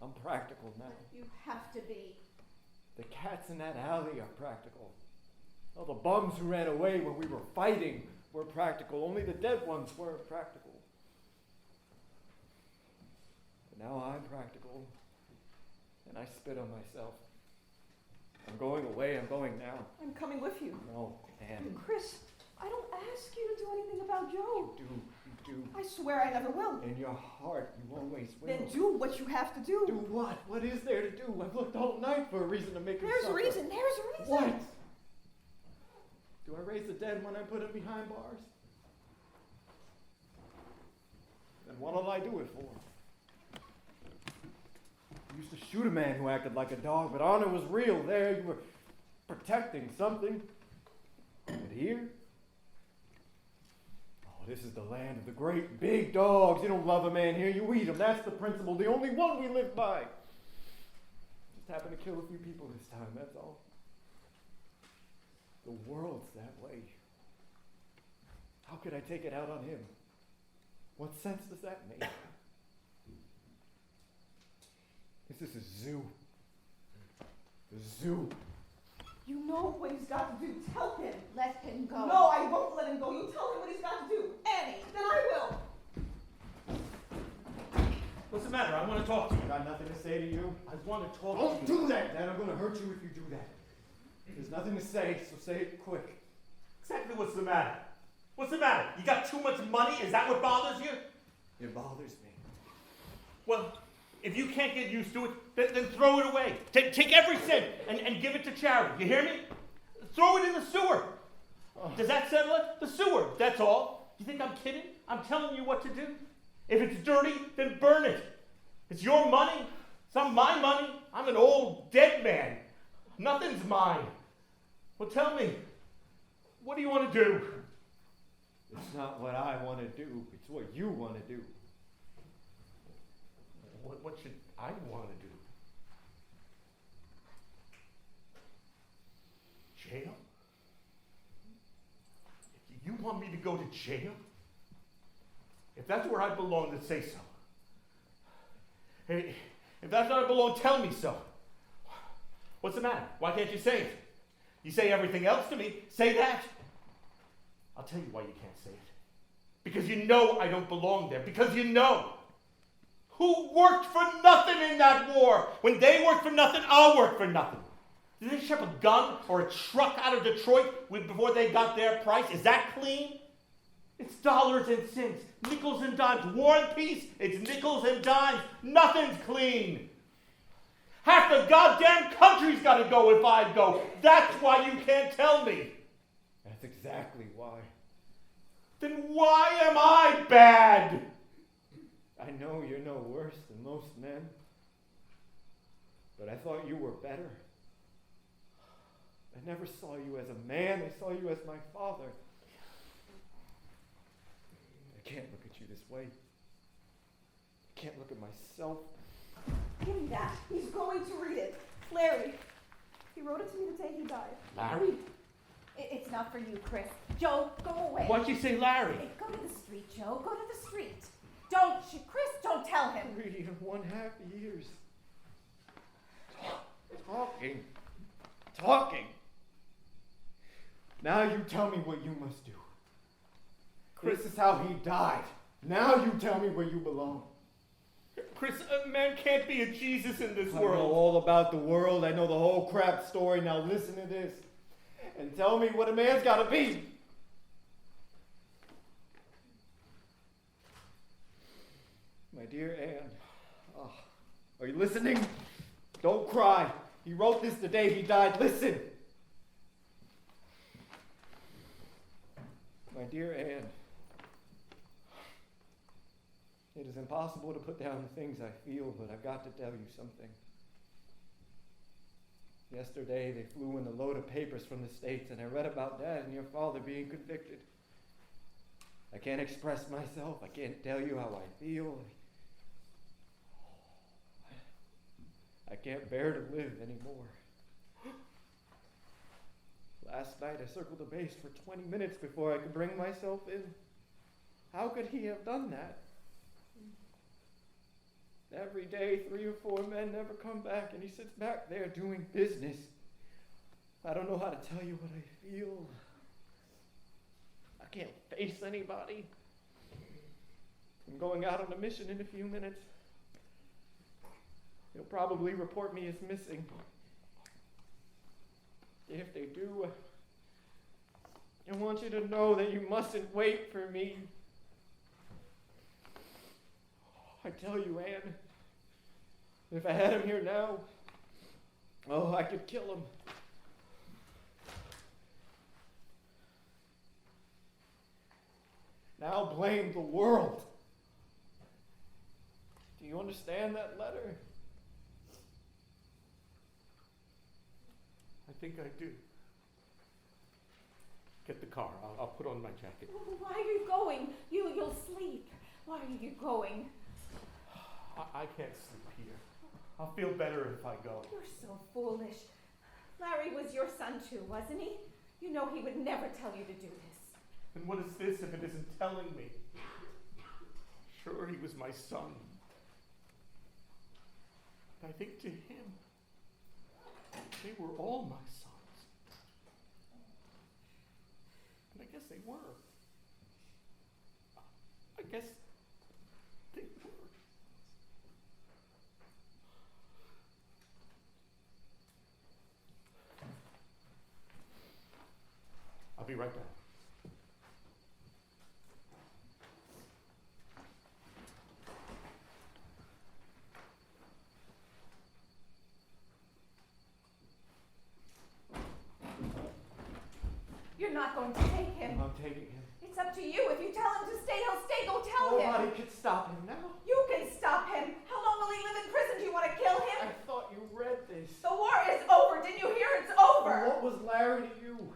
I'm practical now. You have to be. The cats in that alley are practical. All the bums who ran away when we were fighting were practical. Only the dead ones weren't practical. But now I'm practical. And I spit on myself. I'm going away. I'm going now. I'm coming with you. No, Anne. Chris, I don't ask you to do anything about Joe. You do. I swear I never will. In your heart, you always will. Then do what you have to do. Do what? What is there to do? I've looked all night for a reason to make you There's suffer. a reason. There's a reason. What? Do I raise the dead when I put them behind bars? Then what'll I do it for? You used to shoot a man who acted like a dog, but honor was real. There you were protecting something. But here? Oh, this is the land of the great big dogs. You don't love a man here, you eat him. That's the principle, the only one we live by. Just happened to kill a few people this time, that's all. The world's that way. How could I take it out on him? What sense does that make? This is a zoo. The zoo. You know what he's got to do. Tell him. Let him go. No, I won't let him go. You tell him what he's got to do. Annie. Then I will. What's the matter? I want to talk to you. I got nothing to say to you. I want to talk Don't to you. do that, Dad. I'm going to hurt you if you do that. There's nothing to say, so say it quick. Exactly what's the matter? What's the matter? You got too much money? Is that what bothers you? It bothers me. Well, if you can't get used to it, then throw it away. Take every cent and give it to charity. You hear me? Throw it in the sewer. Does that settle it? The sewer, that's all. You think I'm kidding? I'm telling you what to do. If it's dirty, then burn it. It's your money. It's not my money. I'm an old dead man. Nothing's mine. Well, tell me, what do you want to do? It's not what I want to do. It's what you want to do. What should I want to do? Jail? You want me to go to jail? If that's where I belong, then say so. Hey, if that's where I belong, tell me so. What's the matter? Why can't you say it? You say everything else to me. Say that. I'll tell you why you can't say it. Because you know I don't belong there. Because you know. who worked for nothing in that war. When they worked for nothing, I'll work for nothing. Did they ship a gun or a truck out of Detroit before they got their price? Is that clean? It's dollars and cents, nickels and dimes. War and peace, it's nickels and dimes. Nothing's clean. Half the goddamn country's got to go if I go. That's why you can't tell me. That's exactly why. Then why am I bad? I know you're no worse than most men, but I thought you were better. I never saw you as a man. I saw you as my father. I can't look at you this way. I can't look at myself. Give me that. He's going to read it. Larry. He wrote it to me the day he died. Larry? It's not for you, Chris. Joe, go away. Why'd you say Larry? Hey, go to the street, Joe. Go to the street. Chris, don't tell him. 3.5 years. Talking. Now you tell me what you must do. This is how he died. Now you tell me where you belong. Chris, a man can't be a Jesus in this I world. know all about the world. I know the whole crap story. Now listen to this. And tell me what a man's got to be. My dear Anne. Oh, are you listening? Don't cry. He wrote this the day he died. Listen. My dear Anne. It is impossible to put down the things I feel, but I've got to tell you something. Yesterday, they flew in a load of papers from the States, and I read about Dad and your father being convicted. I can't express myself. I can't tell you how I feel. I can't bear to live anymore. Last night, I circled the base for 20 minutes before I could bring myself in. How could he have done that? Every day, 3 or 4 men never come back, and he sits back there doing business. I don't know how to tell you what I feel. I can't face anybody. I'm going out on a mission in a few minutes. They'll probably report me as missing. If they do, I want you to know that you mustn't wait for me. I tell you, Anne, if I had him here now, I could kill him. Now blame the world. Do you understand that letter? I think I do. Get the car. I'll put on my jacket. Why are you going? You'll sleep. Why are you going? I can't sleep here. I'll feel better if I go. You're so foolish. Larry was your son too, wasn't he? You know he would never tell you to do this. And what is this if it isn't telling me? Sure, he was my son. But I think to him, they were all my sons. And I guess they were. I guess they were. I'll be right back. You're not going to take him. I'm taking him. It's up to you. If you tell him to stay, he'll stay. Go tell him. Nobody could stop him now. You can stop him. How long will he live in prison? Do you want to kill him? I thought you read this. The war is over. Didn't you hear? It's over. What was Larry to you?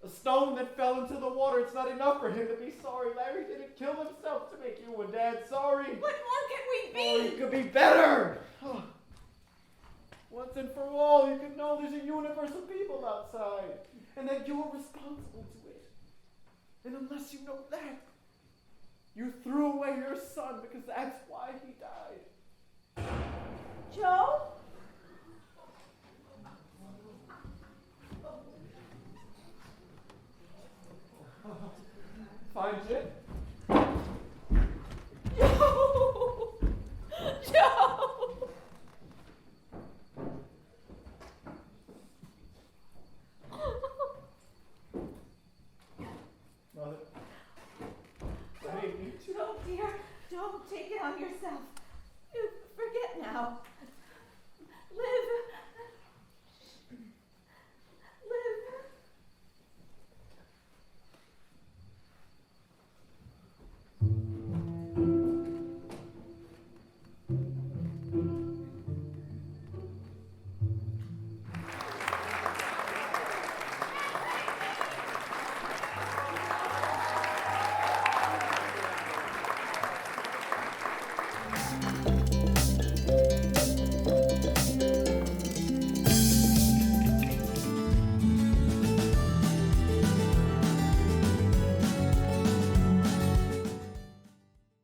A stone that fell into the water. It's not enough for him to be sorry. Larry didn't kill himself to make you and Dad sorry. What more can we be? Oh, you could be better. Once and for all, you could know there's a universe of people outside, and that you are responsible to it. And unless you know that, you threw away your son because that's why he died. Joe?